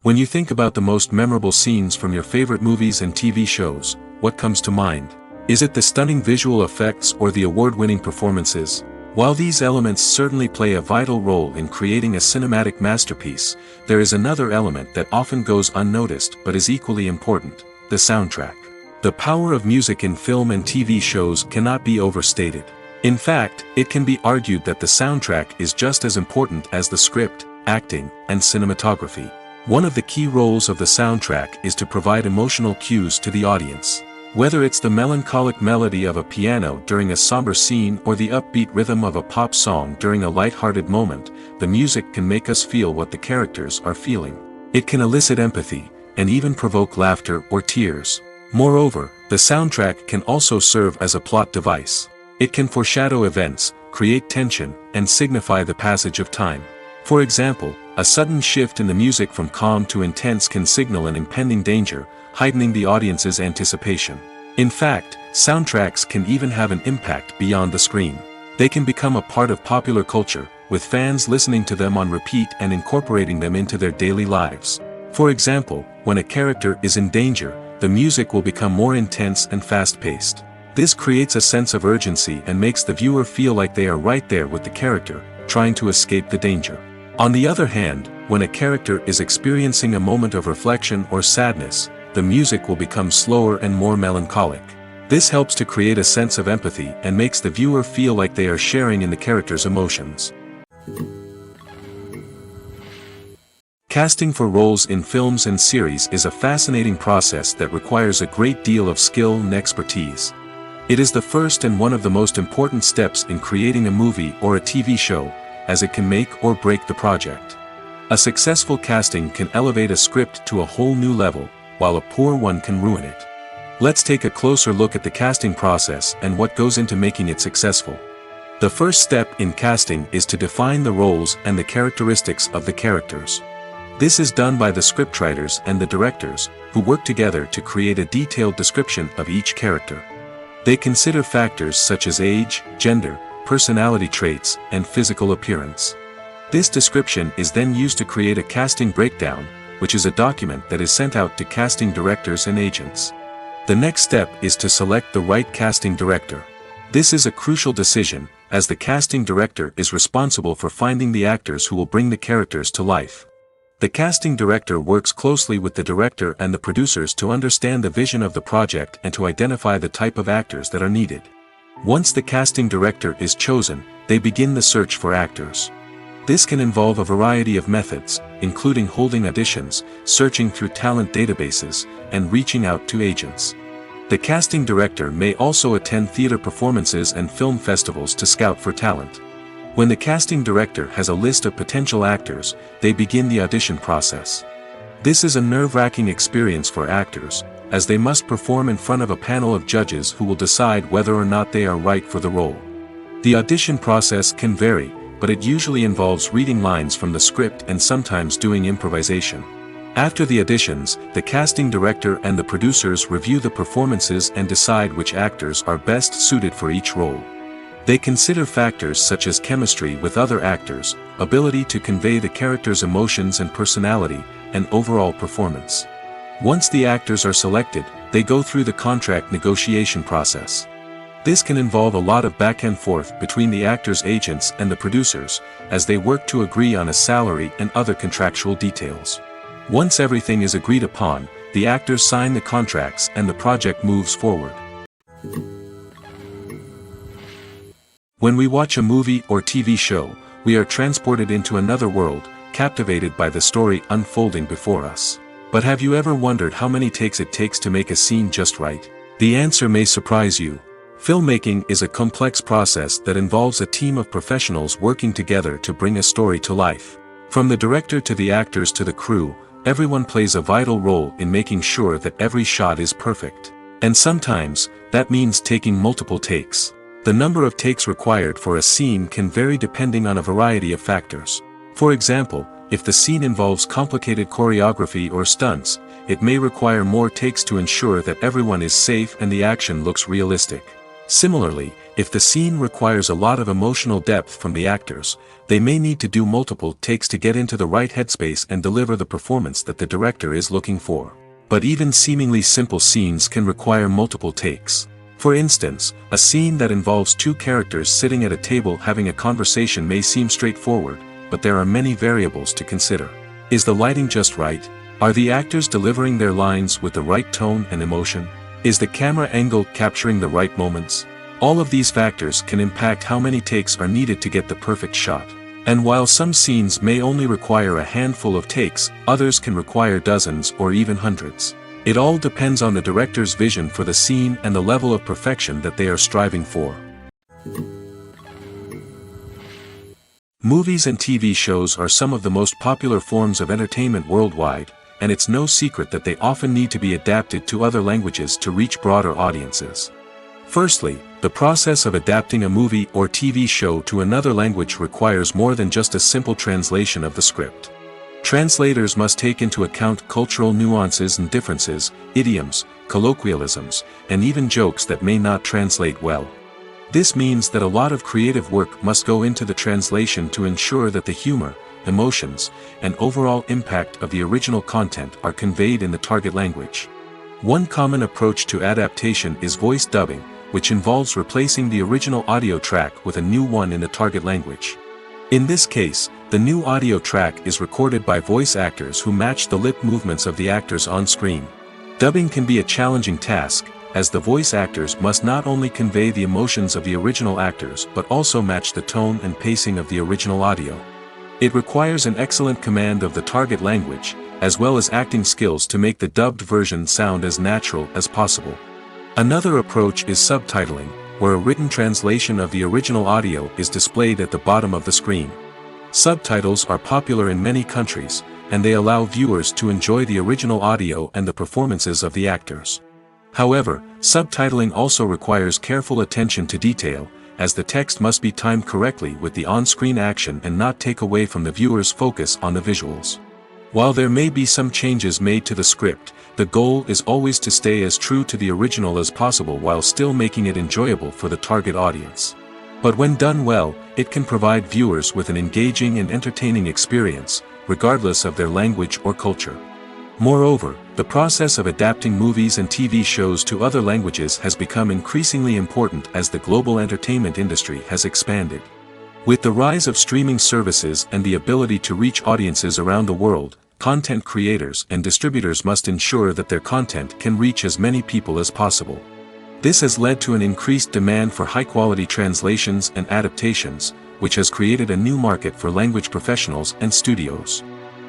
When you think about the most memorable scenes from your favorite movies and TV shows, what comes to mind? Is it the stunning visual effects or the award-winning performances? While these elements certainly play a vital role in creating a cinematic masterpiece, there is another element that often goes unnoticed but is equally important: the soundtrack. The power of music in film and TV shows cannot be overstated. In fact, it can be argued that the soundtrack is just as important as the script, acting, and cinematography. One of the key roles of the soundtrack is to provide emotional cues to the audience. Whether it's the melancholic melody of a piano during a somber scene or the upbeat rhythm of a pop song during a light-hearted moment, the music can make us feel what the characters are feeling. It can elicit empathy, and even provoke laughter or tears. Moreover, the soundtrack can also serve as a plot device. It can foreshadow events, create tension, and signify the passage of time. For example, a sudden shift in the music from calm to intense can signal an impending danger, heightening the audience's anticipation. In fact, soundtracks can even have an impact beyond the screen. They can become a part of popular culture, with fans listening to them on repeat and incorporating them into their daily lives. For example, when a character is in danger, the music will become more intense and fast-paced. This creates a sense of urgency and makes the viewer feel like they are right there with the character, trying to escape the danger. On the other hand, when a character is experiencing a moment of reflection or sadness, the music will become slower and more melancholic. This helps to create a sense of empathy and makes the viewer feel like they are sharing in the character's emotions. Casting for roles in films and series is a fascinating process that requires a great deal of skill and expertise. It is the first and one of the most important steps in creating a movie or a TV show, as it can make or break the project. A successful casting can elevate a script to a whole new level, while a poor one can ruin it. Let's take a closer look at the casting process and what goes into making it successful. The first step in casting is to define the roles and the characteristics of the characters. This is done by the scriptwriters and the directors, who work together to create a detailed description of each character. They consider factors such as age, gender, personality traits, and physical appearance. This description is then used to create a casting breakdown, which is a document that is sent out to casting directors and agents. The next step is to select the right casting director. This is a crucial decision, as the casting director is responsible for finding the actors who will bring the characters to life. The casting director works closely with the director and the producers to understand the vision of the project and to identify the type of actors that are needed. Once the casting director is chosen, they begin the search for actors. This can involve a variety of methods, including holding auditions, searching through talent databases, and reaching out to agents. The casting director may also attend theater performances and film festivals to scout for talent. When the casting director has a list of potential actors, they begin the audition process. This is a nerve-wracking experience for actors, as they must perform in front of a panel of judges who will decide whether or not they are right for the role. The audition process can vary, but it usually involves reading lines from the script and sometimes doing improvisation. After the auditions, the casting director and the producers review the performances and decide which actors are best suited for each role. They consider factors such as chemistry with other actors, ability to convey the character's emotions and personality, and overall performance. Once the actors are selected, they go through the contract negotiation process. This can involve a lot of back and forth between the actors' agents and the producers, as they work to agree on a salary and other contractual details. Once everything is agreed upon, the actors sign the contracts and the project moves forward. When we watch a movie or TV show, we are transported into another world, captivated by the story unfolding before us. But have you ever wondered how many takes it takes to make a scene just right? The answer may surprise you. Filmmaking is a complex process that involves a team of professionals working together to bring a story to life. From the director to the actors to the crew, everyone plays a vital role in making sure that every shot is perfect. And sometimes, that means taking multiple takes. The number of takes required for a scene can vary depending on a variety of factors. For example, if the scene involves complicated choreography or stunts, it may require more takes to ensure that everyone is safe and the action looks realistic. Similarly, if the scene requires a lot of emotional depth from the actors, they may need to do multiple takes to get into the right headspace and deliver the performance that the director is looking for. But even seemingly simple scenes can require multiple takes. For instance, a scene that involves two characters sitting at a table having a conversation may seem straightforward, but there are many variables to consider. Is the lighting just right? Are the actors delivering their lines with the right tone and emotion? Is the camera angle capturing the right moments? All of these factors can impact how many takes are needed to get the perfect shot. And while some scenes may only require a handful of takes, others can require dozens or even hundreds. It all depends on the director's vision for the scene and the level of perfection that they are striving for. Movies and TV shows are some of the most popular forms of entertainment worldwide, and it's no secret that they often need to be adapted to other languages to reach broader audiences. Firstly, the process of adapting a movie or TV show to another language requires more than just a simple translation of the script. Translators must take into account cultural nuances and differences, idioms, colloquialisms, and even jokes that may not translate well. This means that a lot of creative work must go into the translation to ensure that the humor, emotions, and overall impact of the original content are conveyed in the target language. One common approach to adaptation is voice dubbing, which involves replacing the original audio track with a new one in the target language. In this case, the new audio track is recorded by voice actors who match the lip movements of the actors on screen. Dubbing can be a challenging task, as the voice actors must not only convey the emotions of the original actors but also match the tone and pacing of the original audio. It requires an excellent command of the target language, as well as acting skills to make the dubbed version sound as natural as possible. Another approach is subtitling, where a written translation of the original audio is displayed at the bottom of the screen. Subtitles are popular in many countries, and they allow viewers to enjoy the original audio and the performances of the actors. However, subtitling also requires careful attention to detail, as the text must be timed correctly with the on-screen action and not take away from the viewer's focus on the visuals. While there may be some changes made to the script, the goal is always to stay as true to the original as possible while still making it enjoyable for the target audience. But when done well, it can provide viewers with an engaging and entertaining experience, regardless of their language or culture. Moreover, the process of adapting movies and TV shows to other languages has become increasingly important as the global entertainment industry has expanded. With the rise of streaming services and the ability to reach audiences around the world, content creators and distributors must ensure that their content can reach as many people as possible. This has led to an increased demand for high-quality translations and adaptations, which has created a new market for language professionals and studios.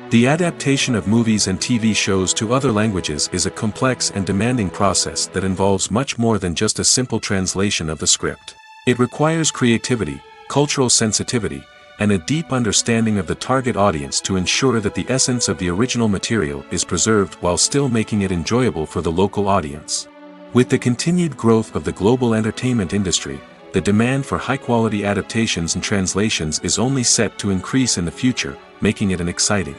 The adaptation of movies and TV shows to other languages is a complex and demanding process that involves much more than just a simple translation of the script. It requires creativity, cultural sensitivity, and a deep understanding of the target audience to ensure that the essence of the original material is preserved while still making it enjoyable for the local audience. With the continued growth of the global entertainment industry, the demand for high-quality adaptations and translations is only set to increase in the future, making it an exciting.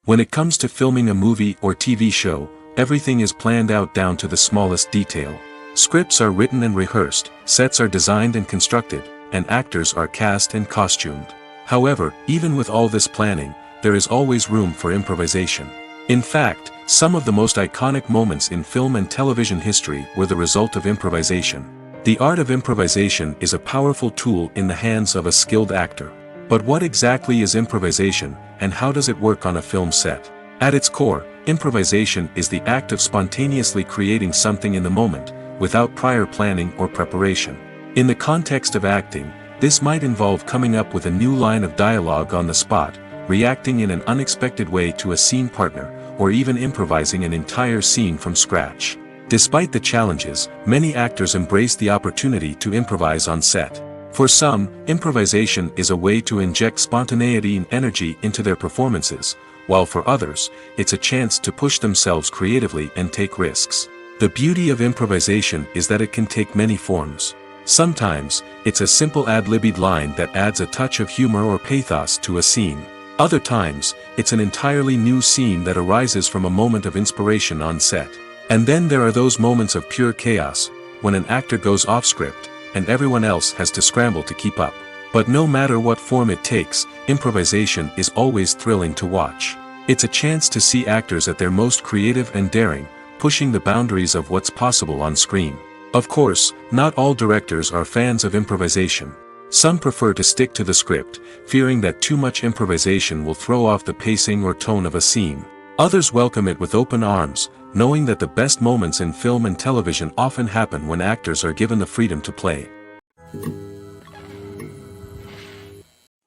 When it comes to filming a movie or TV show, everything is planned out down to the smallest detail. Scripts are written and rehearsed, sets are designed and constructed, and actors are cast and costumed. However, even with all this planning, there is always room for improvisation. In fact, some of the most iconic moments in film and television history were the result of improvisation. The art of improvisation is a powerful tool in the hands of a skilled actor. But what exactly is improvisation, and how does it work on a film set? At its core, improvisation is the act of spontaneously creating something in the moment, without prior planning or preparation. In the context of acting, this might involve coming up with a new line of dialogue on the spot, reacting in an unexpected way to a scene partner, or even improvising an entire scene from scratch. Despite the challenges, many actors embrace the opportunity to improvise on set. For some, improvisation is a way to inject spontaneity and energy into their performances, while for others, it's a chance to push themselves creatively and take risks. The beauty of improvisation is that it can take many forms. Sometimes, it's a simple ad-libbed line that adds a touch of humor or pathos to a scene. Other times, it's an entirely new scene that arises from a moment of inspiration on set. And then there are those moments of pure chaos, when an actor goes off script, and everyone else has to scramble to keep up. But no matter what form it takes, improvisation is always thrilling to watch. It's a chance to see actors at their most creative and daring, pushing the boundaries of what's possible on screen. Of course, not all directors are fans of improvisation. Some prefer to stick to the script, fearing that too much improvisation will throw off the pacing or tone of a scene. Others welcome it with open arms, knowing that the best moments in film and television often happen when actors are given the freedom to play.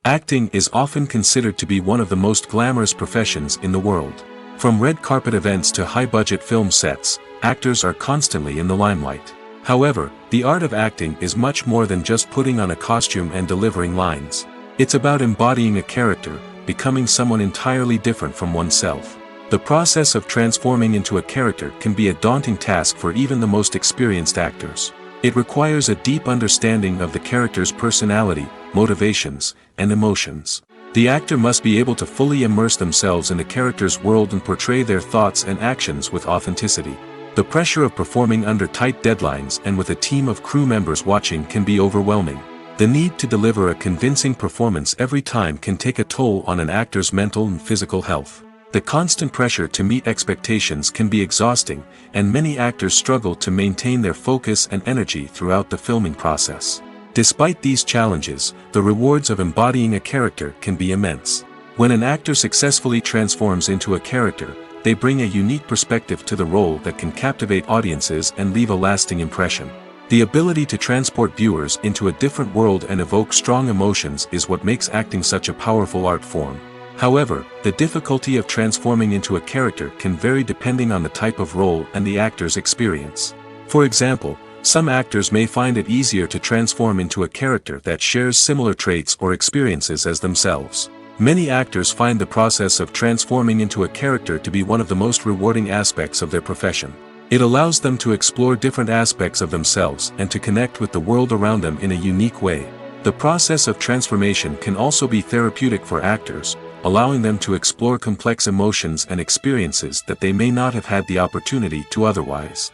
Acting is often considered to be one of the most glamorous professions in the world. From red carpet events to high-budget film sets, actors are constantly in the limelight. However, the art of acting is much more than just putting on a costume and delivering lines. It's about embodying a character, becoming someone entirely different from oneself. The process of transforming into a character can be a daunting task for even the most experienced actors. It requires a deep understanding of the character's personality, motivations, and emotions. The actor must be able to fully immerse themselves in the character's world and portray their thoughts and actions with authenticity. The pressure of performing under tight deadlines and with a team of crew members watching can be overwhelming. The need to deliver a convincing performance every time can take a toll on an actor's mental and physical health. The constant pressure to meet expectations can be exhausting, and many actors struggle to maintain their focus and energy throughout the filming process. Despite these challenges, the rewards of embodying a character can be immense. When an actor successfully transforms into a character, they bring a unique perspective to the role that can captivate audiences and leave a lasting impression. The ability to transport viewers into a different world and evoke strong emotions is what makes acting such a powerful art form. However, the difficulty of transforming into a character can vary depending on the type of role and the actor's experience. For example, some actors may find it easier to transform into a character that shares similar traits or experiences as themselves. Many actors find the process of transforming into a character to be one of the most rewarding aspects of their profession. It allows them to explore different aspects of themselves and to connect with the world around them in a unique way. The process of transformation can also be therapeutic for actors, allowing them to explore complex emotions and experiences that they may not have had the opportunity to otherwise.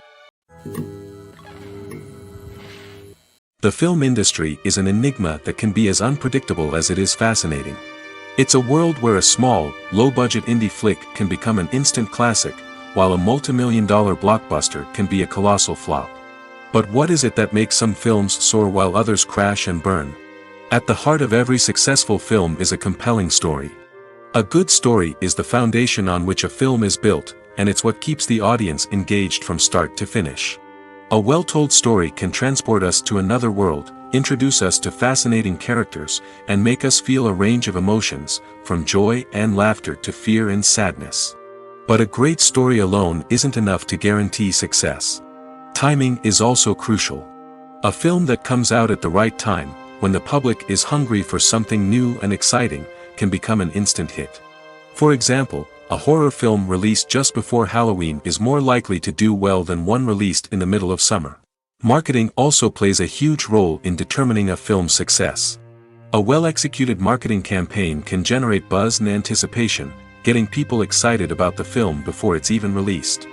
The film industry is an enigma that can be as unpredictable as it is fascinating. It's a world where a small, low-budget indie flick can become an instant classic, while a multi-million-dollar blockbuster can be a colossal flop. But what is it that makes some films soar while others crash and burn? At the heart of every successful film is a compelling story. A good story is the foundation on which a film is built, and it's what keeps the audience engaged from start to finish. A well-told story can transport us to another world, introduce us to fascinating characters, and make us feel a range of emotions, from joy and laughter to fear and sadness. But a great story alone isn't enough to guarantee success. Timing is also crucial. A film that comes out at the right time, when the public is hungry for something new and exciting, can become an instant hit. For example, a horror film released just before Halloween is more likely to do well than one released in the middle of summer. Marketing also plays a huge role in determining a film's success. A well-executed marketing campaign can generate buzz and anticipation, getting people excited about the film before it's even released.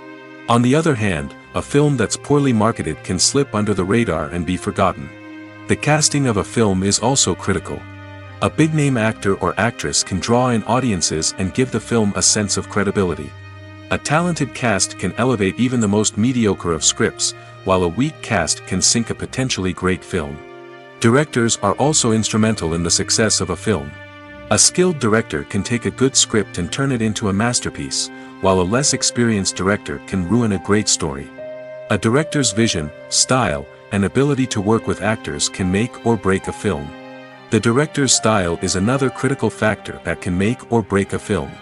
On the other hand, a film that's poorly marketed can slip under the radar and be forgotten. The casting of a film is also critical. A big-name actor or actress can draw in audiences and give the film a sense of credibility. A talented cast can elevate even the most mediocre of scripts, while a weak cast can sink a potentially great film. Directors are also instrumental in the success of a film. A skilled director can take a good script and turn it into a masterpiece, while a less experienced director can ruin a great story. A director's vision, style, and ability to work with actors can make or break a film. The director's style is another critical factor that can make or break a film.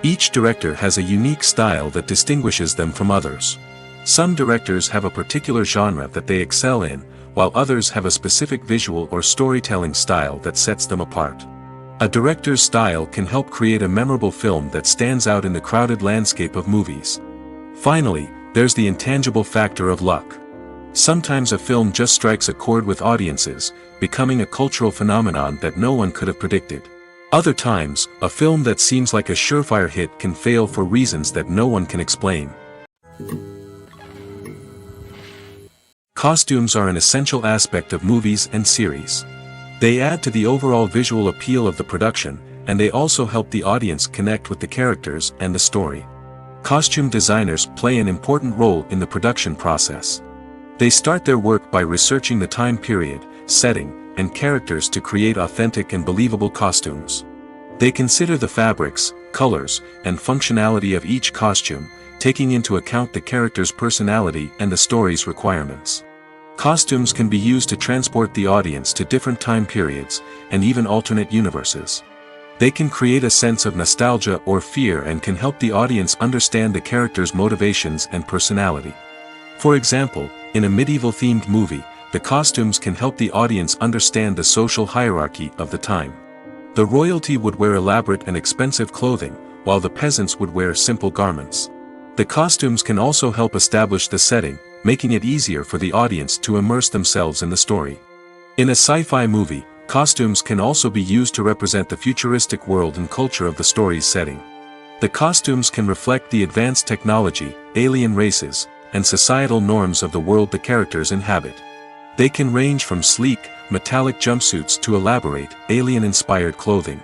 Each director has a unique style that distinguishes them from others. Some directors have a particular genre that they excel in, while others have a specific visual or storytelling style that sets them apart. A director's style can help create a memorable film that stands out in the crowded landscape of movies. Finally, there's the intangible factor of luck. Sometimes a film just strikes a chord with audiences, becoming a cultural phenomenon that no one could have predicted. Other times, a film that seems like a surefire hit can fail for reasons that no one can explain. Costumes are an essential aspect of movies and series. They add to the overall visual appeal of the production, and they also help the audience connect with the characters and the story. Costume designers play an important role in the production process. They start their work by researching the time period, setting, and characters to create authentic and believable costumes. They consider the fabrics, colors, and functionality of each costume, taking into account the character's personality and the story's requirements. Costumes can be used to transport the audience to different time periods, and even alternate universes. They can create a sense of nostalgia or fear and can help the audience understand the character's motivations and personality. For example, in a medieval-themed movie, the costumes can help the audience understand the social hierarchy of the time. The royalty would wear elaborate and expensive clothing, while the peasants would wear simple garments. The costumes can also help establish the setting, making it easier for the audience to immerse themselves in the story. In a sci-fi movie, costumes can also be used to represent the futuristic world and culture of the story's setting. The costumes can reflect the advanced technology, alien races, and societal norms of the world the characters inhabit. They can range from sleek, metallic jumpsuits to elaborate, alien-inspired clothing.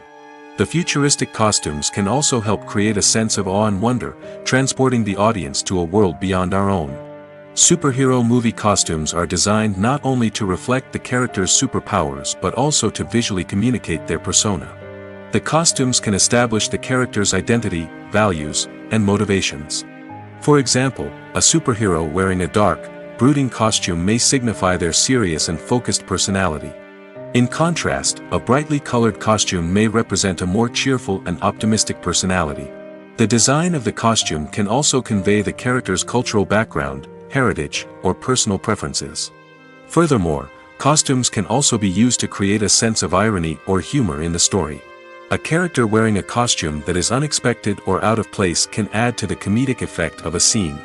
The futuristic costumes can also help create a sense of awe and wonder, transporting the audience to a world beyond our own. Superhero movie costumes are designed not only to reflect the character's superpowers but also to visually communicate their persona. The costumes can establish the character's identity, values, and motivations. For example, a superhero wearing a dark, brooding costume may signify their serious and focused personality. In contrast, a brightly colored costume may represent a more cheerful and optimistic personality. The design of the costume can also convey the character's cultural background, heritage, or personal preferences. Furthermore, costumes can also be used to create a sense of irony or humor in the story. A character wearing a costume that is unexpected or out of place can add to the comedic effect of a scene.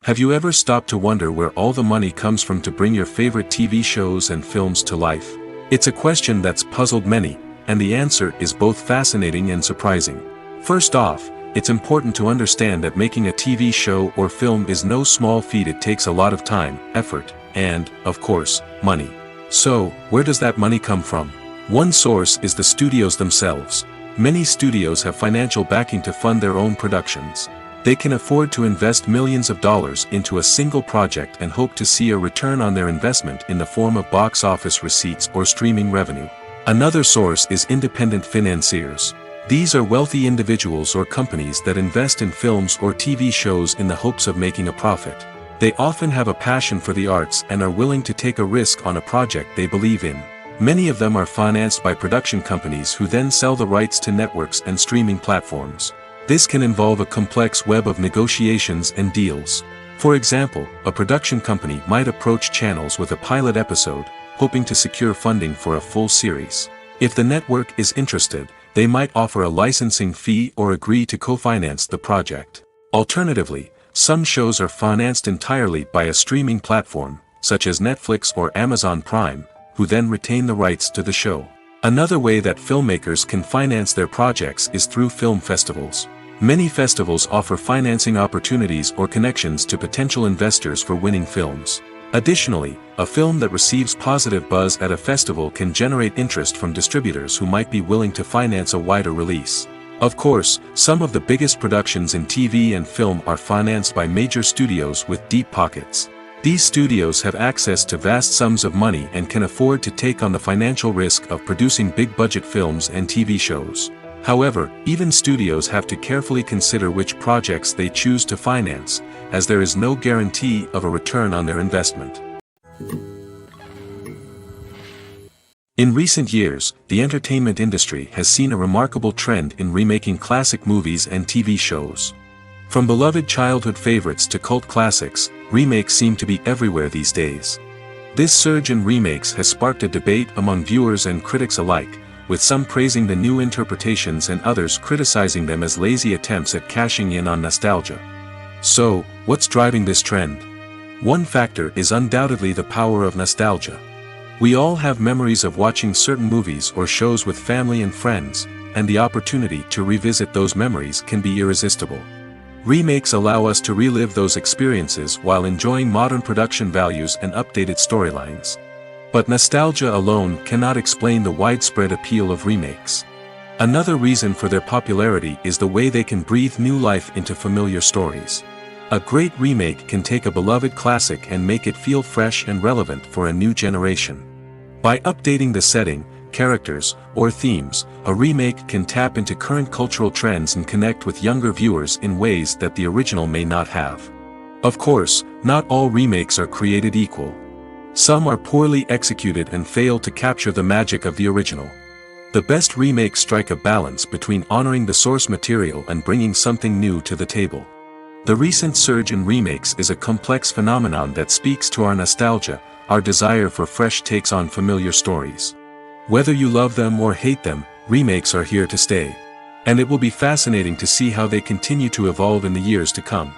Have you ever stopped to wonder where all the money comes from to bring your favorite TV shows and films to life? It's a question that's puzzled many, and the answer is both fascinating and surprising. First off, it's important to understand that making a TV show or film is no small feat. It takes a lot of time, effort, and, of course, money. So, where does that money come from? One source is the studios themselves. Many studios have financial backing to fund their own productions. They can afford to invest millions of dollars into a single project and hope to see a return on their investment in the form of box office receipts or streaming revenue. Another source is independent financiers. These are wealthy individuals or companies that invest in films or TV shows in the hopes of making a profit. They often have a passion for the arts and are willing to take a risk on a project they believe in. Many of them are financed by production companies who then sell the rights to networks and streaming platforms. This can involve a complex web of negotiations and deals. For example, a production company might approach channels with a pilot episode, hoping to secure funding for a full series. If the network is interested, they might offer a licensing fee or agree to co-finance the project. Alternatively, some shows are financed entirely by a streaming platform, such as Netflix or Amazon Prime, who then retain the rights to the show. Another way that filmmakers can finance their projects is through film festivals. Many festivals offer financing opportunities or connections to potential investors for winning films. Additionally, a film that receives positive buzz at a festival can generate interest from distributors who might be willing to finance a wider release. Of course, some of the biggest productions in TV and film are financed by major studios with deep pockets. These studios have access to vast sums of money and can afford to take on the financial risk of producing big-budget films and TV shows. However, even studios have to carefully consider which projects they choose to finance, as there is no guarantee of a return on their investment. In recent years, the entertainment industry has seen a remarkable trend in remaking classic movies and TV shows. From beloved childhood favorites to cult classics, remakes seem to be everywhere these days. This surge in remakes has sparked a debate among viewers and critics alike, with some praising the new interpretations and others criticizing them as lazy attempts at cashing in on nostalgia. So, what's driving this trend? One factor is undoubtedly the power of nostalgia. We all have memories of watching certain movies or shows with family and friends, and the opportunity to revisit those memories can be irresistible. Remakes allow us to relive those experiences while enjoying modern production values and updated storylines. But nostalgia alone cannot explain the widespread appeal of remakes. Another reason for their popularity is the way they can breathe new life into familiar stories. A great remake can take a beloved classic and make it feel fresh and relevant for a new generation. By updating the setting, characters, or themes, a remake can tap into current cultural trends and connect with younger viewers in ways that the original may not have. Of course, not all remakes are created equal. Some are poorly executed and fail to capture the magic of the original. The best remakes strike a balance between honoring the source material and bringing something new to the table. The recent surge in remakes is a complex phenomenon that speaks to our nostalgia, our desire for fresh takes on familiar stories. Whether you love them or hate them, remakes are here to stay. And it will be fascinating to see how they continue to evolve in the years to come.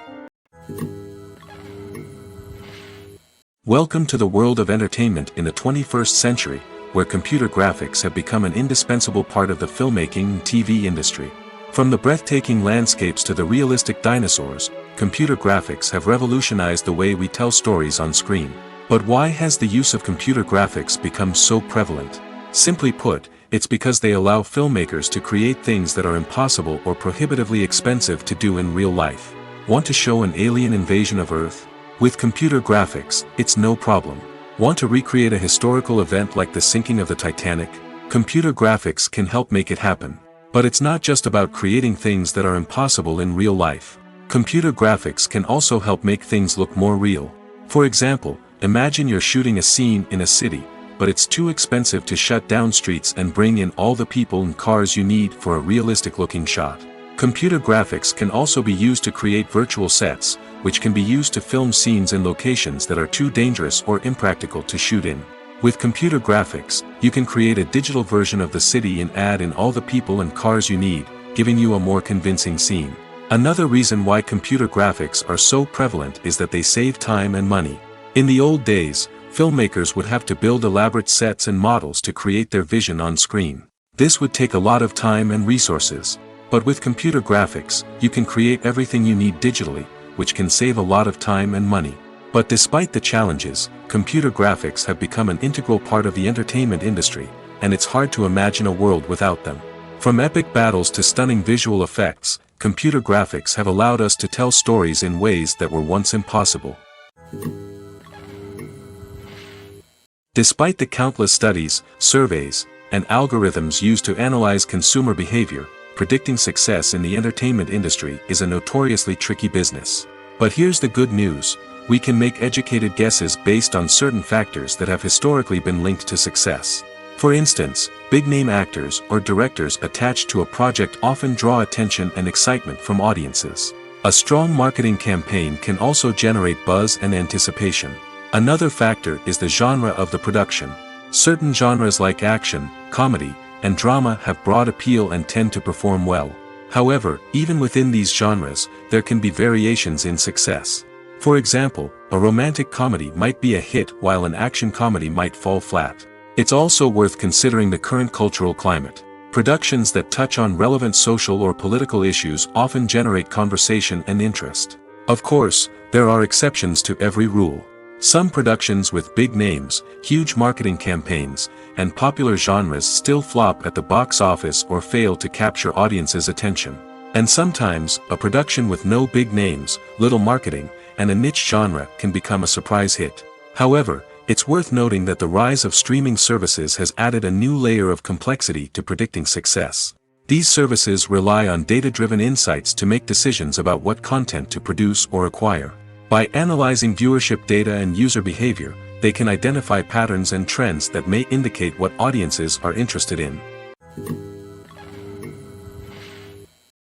Welcome to the world of entertainment in the 21st century, where computer graphics have become an indispensable part of the filmmaking and TV industry. From the breathtaking landscapes to the realistic dinosaurs, computer graphics have revolutionized the way we tell stories on screen. But why has the use of computer graphics become so prevalent? Simply put, it's because they allow filmmakers to create things that are impossible or prohibitively expensive to do in real life. Want to show an alien invasion of Earth? With computer graphics, it's no problem. Want to recreate a historical event like the sinking of the Titanic? Computer graphics can help make it happen. But it's not just about creating things that are impossible in real life. Computer graphics can also help make things look more real. For example, imagine you're shooting a scene in a city, but it's too expensive to shut down streets and bring in all the people and cars you need for a realistic-looking shot. Computer graphics can also be used to create virtual sets, which can be used to film scenes in locations that are too dangerous or impractical to shoot in. With computer graphics, you can create a digital version of the city and add in all the people and cars you need, giving you a more convincing scene. Another reason why computer graphics are so prevalent is that they save time and money. In the old days, filmmakers would have to build elaborate sets and models to create their vision on screen. This would take a lot of time and resources. But with computer graphics, you can create everything you need digitally, which can save a lot of time and money. But despite the challenges, computer graphics have become an integral part of the entertainment industry, and it's hard to imagine a world without them. From epic battles to stunning visual effects, computer graphics have allowed us to tell stories in ways that were once impossible. Despite the countless studies, surveys, and algorithms used to analyze consumer behavior, predicting success in the entertainment industry is a notoriously tricky business. But here's the good news: we can make educated guesses based on certain factors that have historically been linked to success. For instance, big-name actors or directors attached to a project often draw attention and excitement from audiences. A strong marketing campaign can also generate buzz and anticipation. Another factor is the genre of the production. Certain genres like action, comedy, and drama have broad appeal and tend to perform well. However, even within these genres, there can be variations in success. For example, a romantic comedy might be a hit while an action comedy might fall flat. It's also worth considering the current cultural climate. Productions that touch on relevant social or political issues often generate conversation and interest. Of course, there are exceptions to every rule. Some productions with big names, huge marketing campaigns, and popular genres still flop at the box office or fail to capture audiences' attention. And sometimes, a production with no big names, little marketing, and a niche genre can become a surprise hit. However, it's worth noting that the rise of streaming services has added a new layer of complexity to predicting success. These services rely on data-driven insights to make decisions about what content to produce or acquire. By analyzing viewership data and user behavior, they can identify patterns and trends that may indicate what audiences are interested in.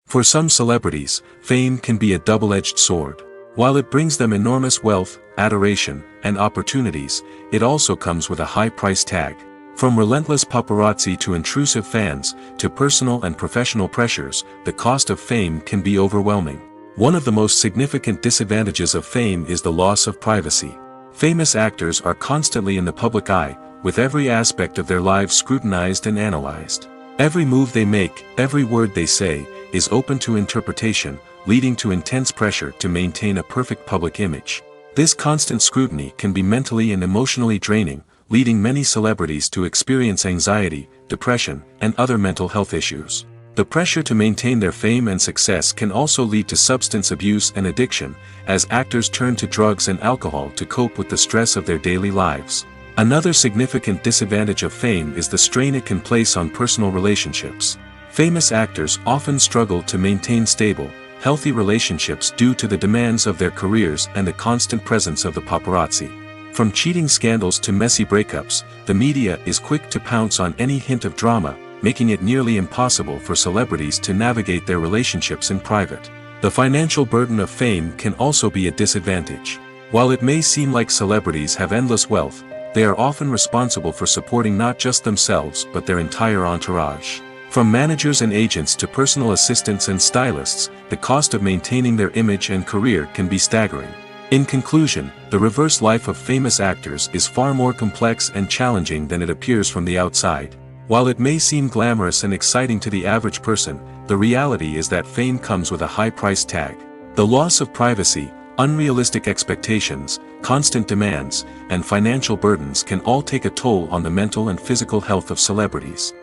For some celebrities, fame can be a double-edged sword. While it brings them enormous wealth, adoration, and opportunities, it also comes with a high price tag. From relentless paparazzi to intrusive fans, to personal and professional pressures, the cost of fame can be overwhelming. One of the most significant disadvantages of fame is the loss of privacy. Famous actors are constantly in the public eye, with every aspect of their lives scrutinized and analyzed. Every move they make, every word they say, is open to interpretation, leading to intense pressure to maintain a perfect public image. This constant scrutiny can be mentally and emotionally draining, leading many celebrities to experience anxiety, depression, and other mental health issues. The pressure to maintain their fame and success can also lead to substance abuse and addiction, as actors turn to drugs and alcohol to cope with the stress of their daily lives. Another significant disadvantage of fame is the strain it can place on personal relationships. Famous actors often struggle to maintain stable, healthy relationships due to the demands of their careers and the constant presence of the paparazzi. From cheating scandals to messy breakups, the media is quick to pounce on any hint of drama, making it nearly impossible for celebrities to navigate their relationships in private. The financial burden of fame can also be a disadvantage. While it may seem like celebrities have endless wealth, they are often responsible for supporting not just themselves but their entire entourage. From managers and agents to personal assistants and stylists, the cost of maintaining their image and career can be staggering. In conclusion, the reverse life of famous actors is far more complex and challenging than it appears from the outside. While it may seem glamorous and exciting to the average person, the reality is that fame comes with a high price tag. The loss of privacy, unrealistic expectations, constant demands, and financial burdens can all take a toll on the mental and physical health of celebrities.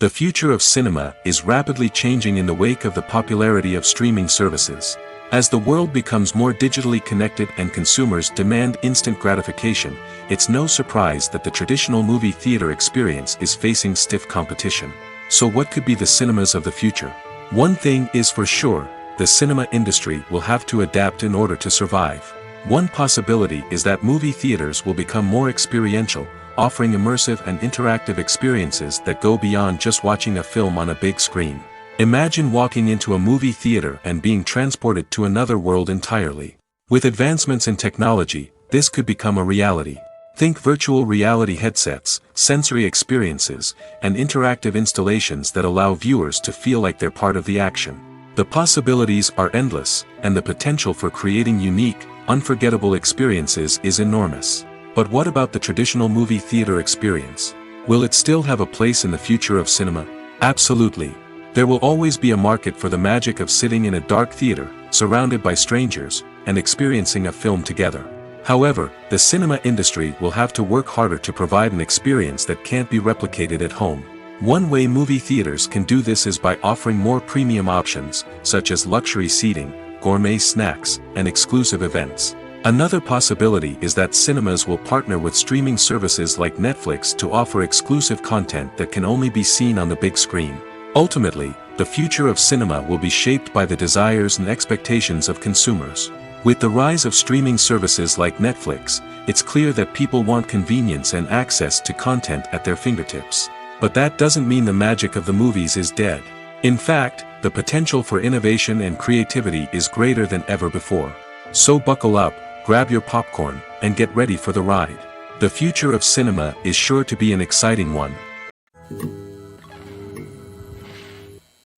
The future of cinema is rapidly changing in the wake of the popularity of streaming services. As the world becomes more digitally connected and consumers demand instant gratification, it's no surprise that the traditional movie theater experience is facing stiff competition. So what could be the cinemas of the future? One thing is for sure, the cinema industry will have to adapt in order to survive. One possibility is that movie theaters will become more experiential, offering immersive and interactive experiences that go beyond just watching a film on a big screen. Imagine walking into a movie theater and being transported to another world entirely. With advancements in technology, this could become a reality. Think virtual reality headsets, sensory experiences, and interactive installations that allow viewers to feel like they're part of the action. The possibilities are endless, and the potential for creating unique, unforgettable experiences is enormous. But what about the traditional movie theater experience? Will it still have a place in the future of cinema? Absolutely. There will always be a market for the magic of sitting in a dark theater, surrounded by strangers, and experiencing a film together. However, the cinema industry will have to work harder to provide an experience that can't be replicated at home. One way movie theaters can do this is by offering more premium options, such as luxury seating, gourmet snacks, and exclusive events. Another possibility is that cinemas will partner with streaming services like Netflix to offer exclusive content that can only be seen on the big screen. Ultimately, the future of cinema will be shaped by the desires and expectations of consumers. With the rise of streaming services like Netflix, it's clear that people want convenience and access to content at their fingertips. But that doesn't mean the magic of the movies is dead. In fact, the potential for innovation and creativity is greater than ever before. So buckle up, grab your popcorn, and get ready for the ride. The future of cinema is sure to be an exciting one.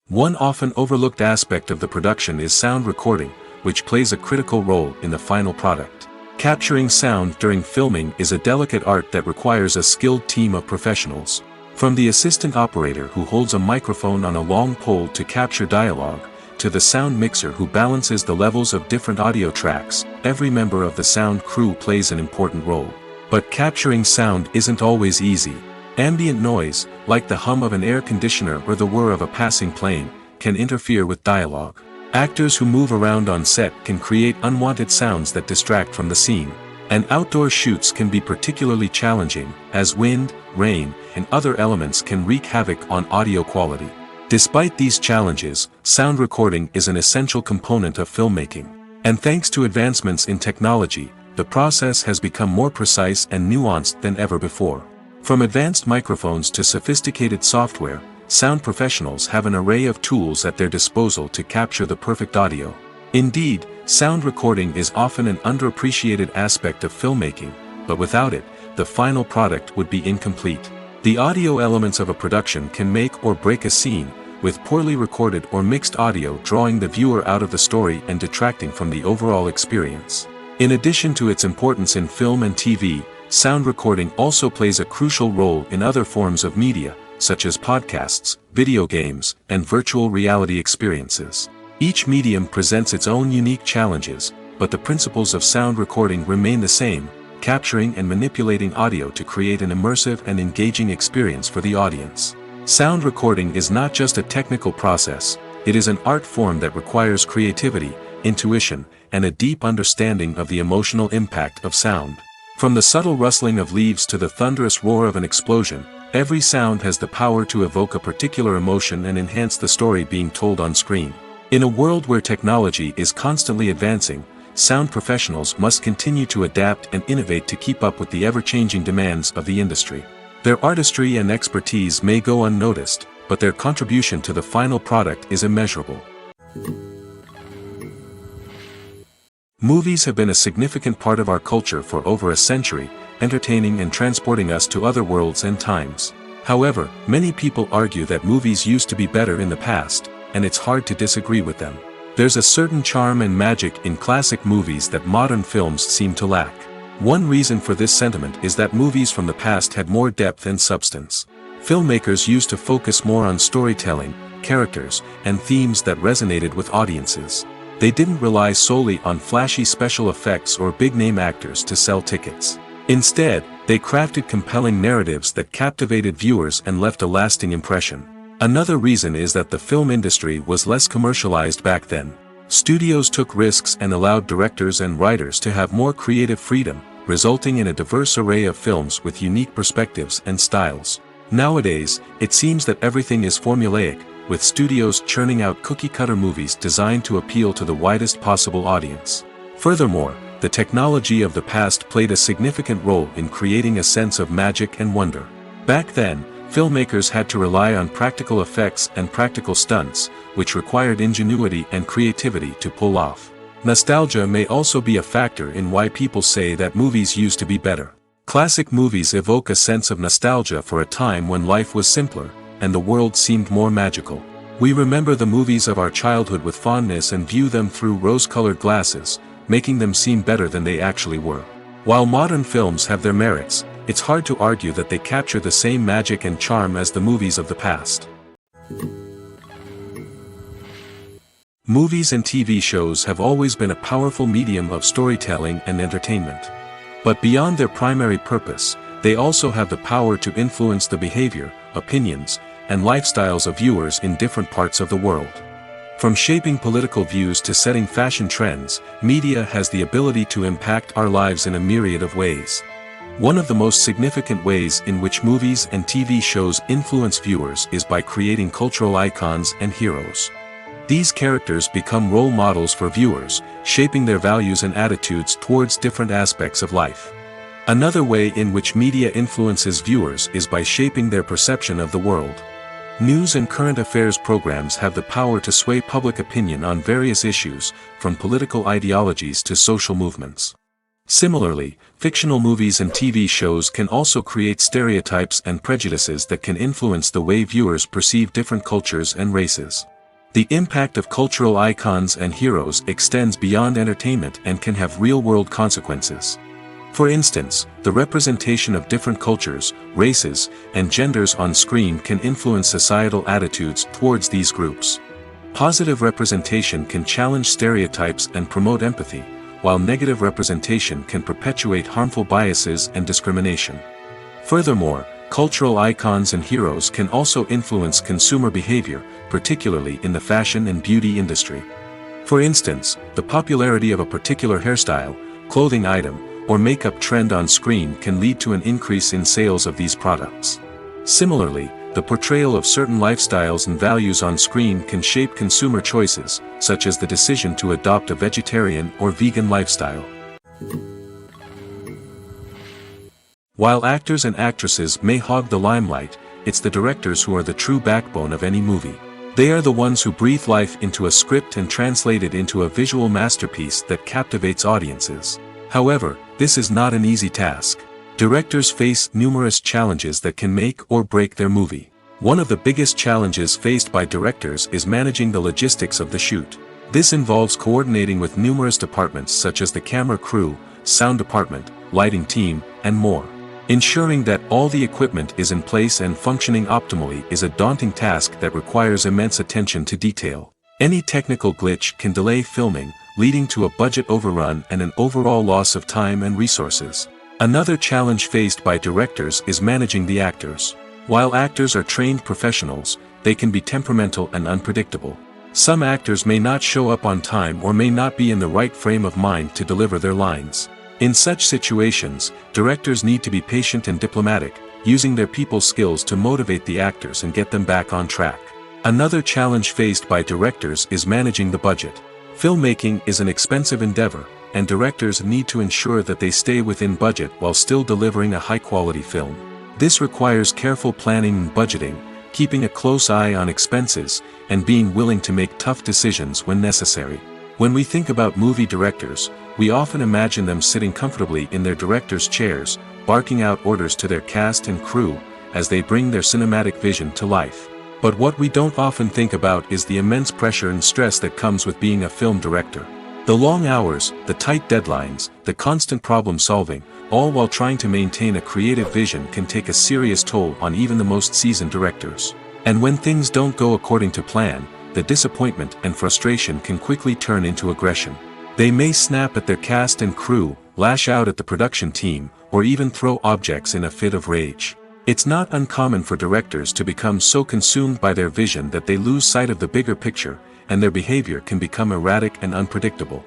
One often overlooked aspect of the production is sound recording, which plays a critical role in the final product. Capturing sound during filming is a delicate art that requires a skilled team of professionals. From the assistant operator who holds a microphone on a long pole to capture dialogue, to the sound mixer who balances the levels of different audio tracks, every member of the sound crew plays an important role. But capturing sound isn't always easy. Ambient noise, like the hum of an air conditioner or the whir of a passing plane, can interfere with dialogue. Actors who move around on set can create unwanted sounds that distract from the scene. And outdoor shoots can be particularly challenging, as wind, rain, and other elements can wreak havoc on audio quality. Despite these challenges, sound recording is an essential component of filmmaking. And thanks to advancements in technology, the process has become more precise and nuanced than ever before. From advanced microphones to sophisticated software, sound professionals have an array of tools at their disposal to capture the perfect audio. Indeed, sound recording is often an underappreciated aspect of filmmaking, but without it, the final product would be incomplete. The audio elements of a production can make or break a scene, with poorly recorded or mixed audio drawing the viewer out of the story and detracting from the overall experience. In addition to its importance in film and TV, sound recording also plays a crucial role in other forms of media, such as podcasts, video games, and virtual reality experiences. Each medium presents its own unique challenges, but the principles of sound recording remain the same, capturing and manipulating audio to create an immersive and engaging experience for the audience. Sound recording is not just a technical process, it is an art form that requires creativity, intuition, and a deep understanding of the emotional impact of sound. From the subtle rustling of leaves to the thunderous roar of an explosion, every sound has the power to evoke a particular emotion and enhance the story being told on screen. In a world where technology is constantly advancing, sound professionals must continue to adapt and innovate to keep up with the ever-changing demands of the industry. Their artistry and expertise may go unnoticed, but their contribution to the final product is immeasurable. Movies have been a significant part of our culture for over a century, entertaining and transporting us to other worlds and times. However, many people argue that movies used to be better in the past, and it's hard to disagree with them. There's a certain charm and magic in classic movies that modern films seem to lack. One reason for this sentiment is that movies from the past had more depth and substance. Filmmakers used to focus more on storytelling, characters, and themes that resonated with audiences. They didn't rely solely on flashy special effects or big-name actors to sell tickets. Instead, they crafted compelling narratives that captivated viewers and left a lasting impression. Another reason is that the film industry was less commercialized back then. Studios took risks and allowed directors and writers to have more creative freedom, resulting in a diverse array of films with unique perspectives and styles. Nowadays, it seems that everything is formulaic, with studios churning out cookie-cutter movies designed to appeal to the widest possible audience. Furthermore, the technology of the past played a significant role in creating a sense of magic and wonder. Back then, filmmakers had to rely on practical effects and practical stunts, which required ingenuity and creativity to pull off. Nostalgia may also be a factor in why people say that movies used to be better. Classic movies evoke a sense of nostalgia for a time when life was simpler, and the world seemed more magical. We remember the movies of our childhood with fondness and view them through rose-colored glasses, making them seem better than they actually were. While modern films have their merits, it's hard to argue that they capture the same magic and charm as the movies of the past. Movies and TV shows have always been a powerful medium of storytelling and entertainment. But beyond their primary purpose, they also have the power to influence the behavior, opinions, and lifestyles of viewers in different parts of the world. From shaping political views to setting fashion trends, media has the ability to impact our lives in a myriad of ways. One of the most significant ways in which movies and TV shows influence viewers is by creating cultural icons and heroes. These characters become role models for viewers, shaping their values and attitudes towards different aspects of life. Another way in which media influences viewers is by shaping their perception of the world. News and current affairs programs have the power to sway public opinion on various issues, from political ideologies to social movements. Similarly, fictional movies and TV shows can also create stereotypes and prejudices that can influence the way viewers perceive different cultures and races. The impact of cultural icons and heroes extends beyond entertainment and can have real-world consequences. For instance, the representation of different cultures, races, and genders on screen can influence societal attitudes towards these groups. Positive representation can challenge stereotypes and promote empathy, while negative representation can perpetuate harmful biases and discrimination. Furthermore, cultural icons and heroes can also influence consumer behavior, particularly in the fashion and beauty industry. For instance, the popularity of a particular hairstyle, clothing item, or makeup trend on screen can lead to an increase in sales of these products. Similarly, the portrayal of certain lifestyles and values on screen can shape consumer choices, such as the decision to adopt a vegetarian or vegan lifestyle. While actors and actresses may hog the limelight, it's the directors who are the true backbone of any movie. They are the ones who breathe life into a script and translate it into a visual masterpiece that captivates audiences. However, this is not an easy task. Directors face numerous challenges that can make or break their movie. One of the biggest challenges faced by directors is managing the logistics of the shoot. This involves coordinating with numerous departments such as the camera crew, sound department, lighting team, and more. Ensuring that all the equipment is in place and functioning optimally is a daunting task that requires immense attention to detail. Any technical glitch can delay filming, leading to a budget overrun and an overall loss of time and resources. Another challenge faced by directors is managing the actors. While actors are trained professionals, they can be temperamental and unpredictable. Some actors may not show up on time or may not be in the right frame of mind to deliver their lines. In such situations, directors need to be patient and diplomatic, using their people skills to motivate the actors and get them back on track. Another challenge faced by directors is managing the budget. Filmmaking is an expensive endeavor, and directors need to ensure that they stay within budget while still delivering a high-quality film. This requires careful planning and budgeting, keeping a close eye on expenses, and being willing to make tough decisions when necessary. When we think about movie directors, we often imagine them sitting comfortably in their director's chairs, barking out orders to their cast and crew, as they bring their cinematic vision to life. But what we don't often think about is the immense pressure and stress that comes with being a film director. The long hours, the tight deadlines, the constant problem solving, all while trying to maintain a creative vision can take a serious toll on even the most seasoned directors. And when things don't go according to plan, the disappointment and frustration can quickly turn into aggression. They may snap at their cast and crew, lash out at the production team, or even throw objects in a fit of rage. It's not uncommon for directors to become so consumed by their vision that they lose sight of the bigger picture, and their behavior can become erratic and unpredictable.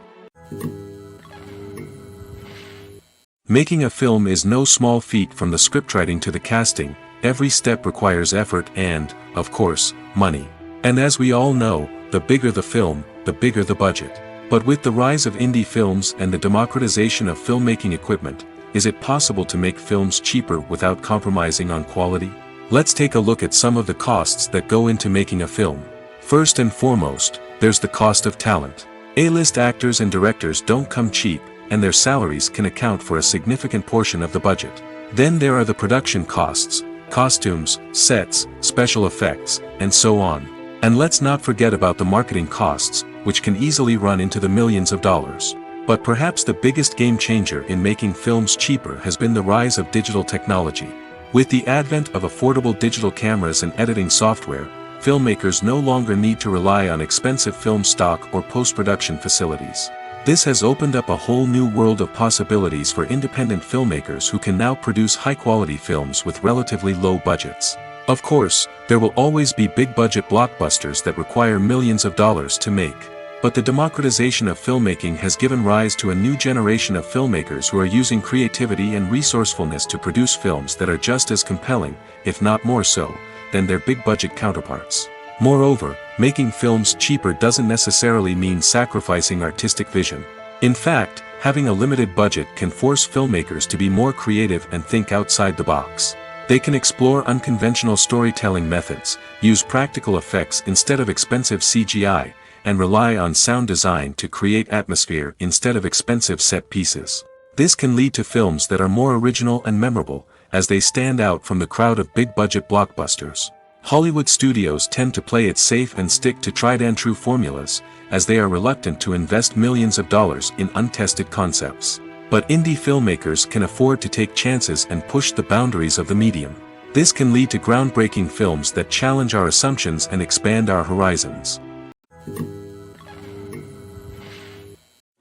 Making a film is no small feat. From the scriptwriting to the casting, every step requires effort and, of course, money. And as we all know, the bigger the film, the bigger the budget. But with the rise of indie films and the democratization of filmmaking equipment, is it possible to make films cheaper without compromising on quality? Let's take a look at some of the costs that go into making a film. First and foremost, there's the cost of talent. A-list actors and directors don't come cheap, and their salaries can account for a significant portion of the budget. Then there are the production costs, costumes, sets, special effects, and so on. And let's not forget about the marketing costs, which can easily run into the millions of dollars. But perhaps the biggest game changer in making films cheaper has been the rise of digital technology. With the advent of affordable digital cameras and editing software, filmmakers no longer need to rely on expensive film stock or post-production facilities. This has opened up a whole new world of possibilities for independent filmmakers who can now produce high-quality films with relatively low budgets. Of course, there will always be big-budget blockbusters that require millions of dollars to make. But the democratization of filmmaking has given rise to a new generation of filmmakers who are using creativity and resourcefulness to produce films that are just as compelling, if not more so, than their big-budget counterparts. Moreover, making films cheaper doesn't necessarily mean sacrificing artistic vision. In fact, having a limited budget can force filmmakers to be more creative and think outside the box. They can explore unconventional storytelling methods, use practical effects instead of expensive CGI, and rely on sound design to create atmosphere instead of expensive set pieces. This can lead to films that are more original and memorable, as they stand out from the crowd of big-budget blockbusters. Hollywood studios tend to play it safe and stick to tried-and-true formulas, as they are reluctant to invest millions of dollars in untested concepts. But indie filmmakers can afford to take chances and push the boundaries of the medium. This can lead to groundbreaking films that challenge our assumptions and expand our horizons.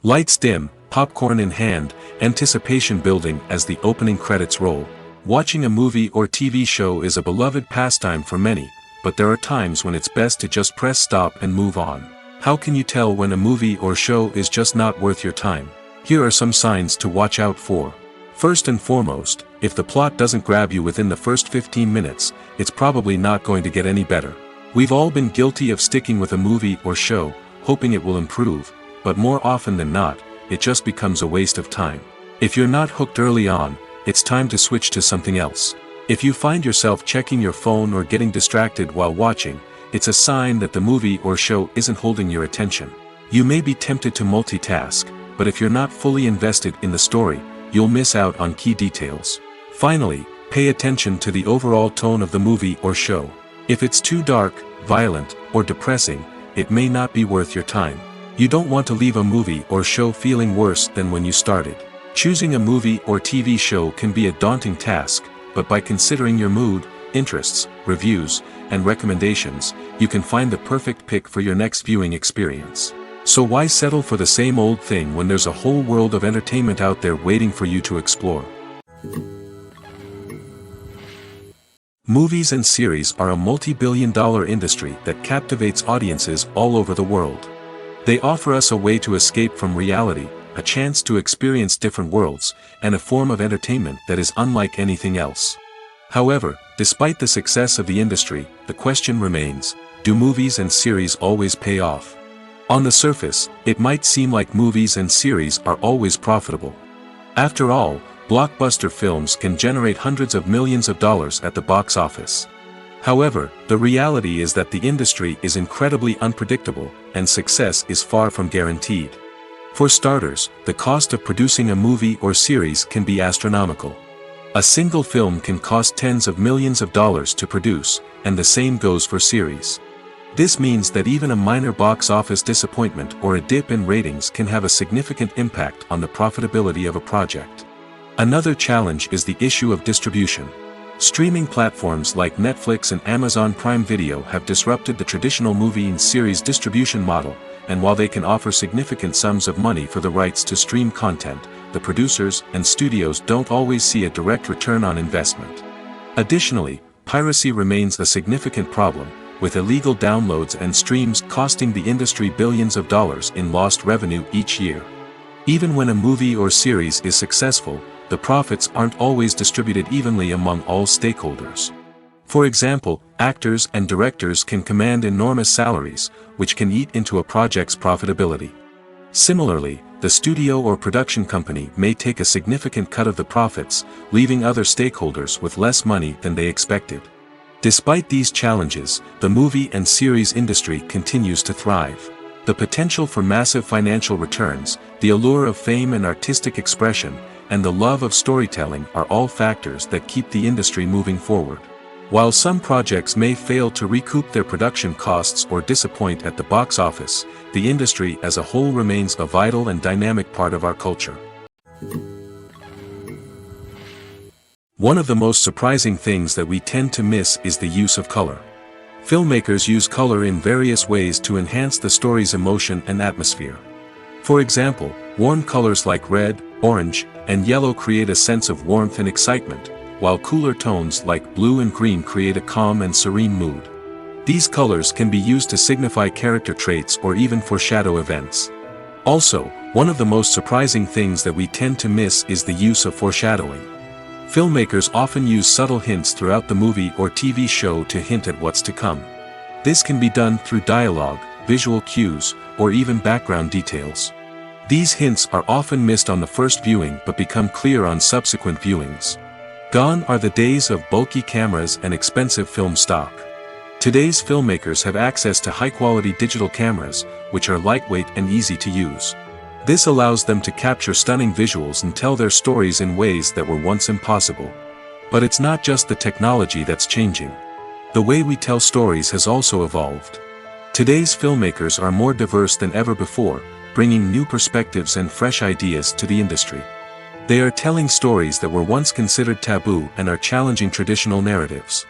Lights dim, popcorn in hand, anticipation building as the opening credits roll. Watching a movie or TV show is a beloved pastime for many, but there are times when it's best to just press stop and move on. How can you tell when a movie or show is just not worth your time? Here are some signs to watch out for. First and foremost, if the plot doesn't grab you within the first 15 minutes, it's probably not going to get any better. We've all been guilty of sticking with a movie or show, hoping it will improve, but more often than not, it just becomes a waste of time. If you're not hooked early on, it's time to switch to something else. If you find yourself checking your phone or getting distracted while watching, it's a sign that the movie or show isn't holding your attention. You may be tempted to multitask, but if you're not fully invested in the story, you'll miss out on key details. Finally, pay attention to the overall tone of the movie or show. If it's too dark, violent, or depressing, it may not be worth your time. You don't want to leave a movie or show feeling worse than when you started. Choosing a movie or TV show can be a daunting task, but by considering your mood, interests, reviews, and recommendations, you can find the perfect pick for your next viewing experience. So why settle for the same old thing when there's a whole world of entertainment out there waiting for you to explore? Movies and series are a multi-billion-dollar industry that captivates audiences all over the world. They offer us a way to escape from reality, a chance to experience different worlds, and a form of entertainment that is unlike anything else. However, despite the success of the industry, the question remains, do movies and series always pay off? On the surface, it might seem like movies and series are always profitable. After all, blockbuster films can generate hundreds of millions of dollars at the box office. However, the reality is that the industry is incredibly unpredictable, and success is far from guaranteed. For starters, the cost of producing a movie or series can be astronomical. A single film can cost tens of millions of dollars to produce, and the same goes for series. This means that even a minor box office disappointment or a dip in ratings can have a significant impact on the profitability of a project. Another challenge is the issue of distribution. Streaming platforms like Netflix and Amazon Prime Video have disrupted the traditional movie and series distribution model, and while they can offer significant sums of money for the rights to stream content, the producers and studios don't always see a direct return on investment. Additionally, piracy remains a significant problem, with illegal downloads and streams costing the industry billions of dollars in lost revenue each year. Even when a movie or series is successful, the profits aren't always distributed evenly among all stakeholders. For example, actors and directors can command enormous salaries, which can eat into a project's profitability. Similarly, the studio or production company may take a significant cut of the profits, leaving other stakeholders with less money than they expected. Despite these challenges, the movie and series industry continues to thrive. The potential for massive financial returns, the allure of fame and artistic expression, and the love of storytelling are all factors that keep the industry moving forward. While some projects may fail to recoup their production costs or disappoint at the box office, the industry as a whole remains a vital and dynamic part of our culture. One of the most surprising things that we tend to miss is the use of color. Filmmakers use color in various ways to enhance the story's emotion and atmosphere. For example, warm colors like red, orange, and yellow create a sense of warmth and excitement, while cooler tones like blue and green create a calm and serene mood. These colors can be used to signify character traits or even foreshadow events. Also, one of the most surprising things that we tend to miss is the use of foreshadowing. Filmmakers often use subtle hints throughout the movie or TV show to hint at what's to come. This can be done through dialogue, visual cues, or even background details. These hints are often missed on the first viewing but become clear on subsequent viewings. Gone are the days of bulky cameras and expensive film stock. Today's filmmakers have access to high-quality digital cameras, which are lightweight and easy to use. This allows them to capture stunning visuals and tell their stories in ways that were once impossible. But it's not just the technology that's changing. The way we tell stories has also evolved. Today's filmmakers are more diverse than ever before, bringing new perspectives and fresh ideas to the industry. They are telling stories that were once considered taboo and are challenging traditional narratives.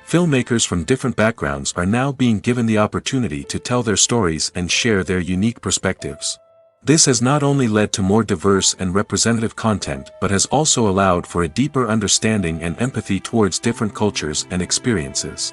Filmmakers from different backgrounds are now being given the opportunity to tell their stories and share their unique perspectives. This has not only led to more diverse and representative content but has also allowed for a deeper understanding and empathy towards different cultures and experiences.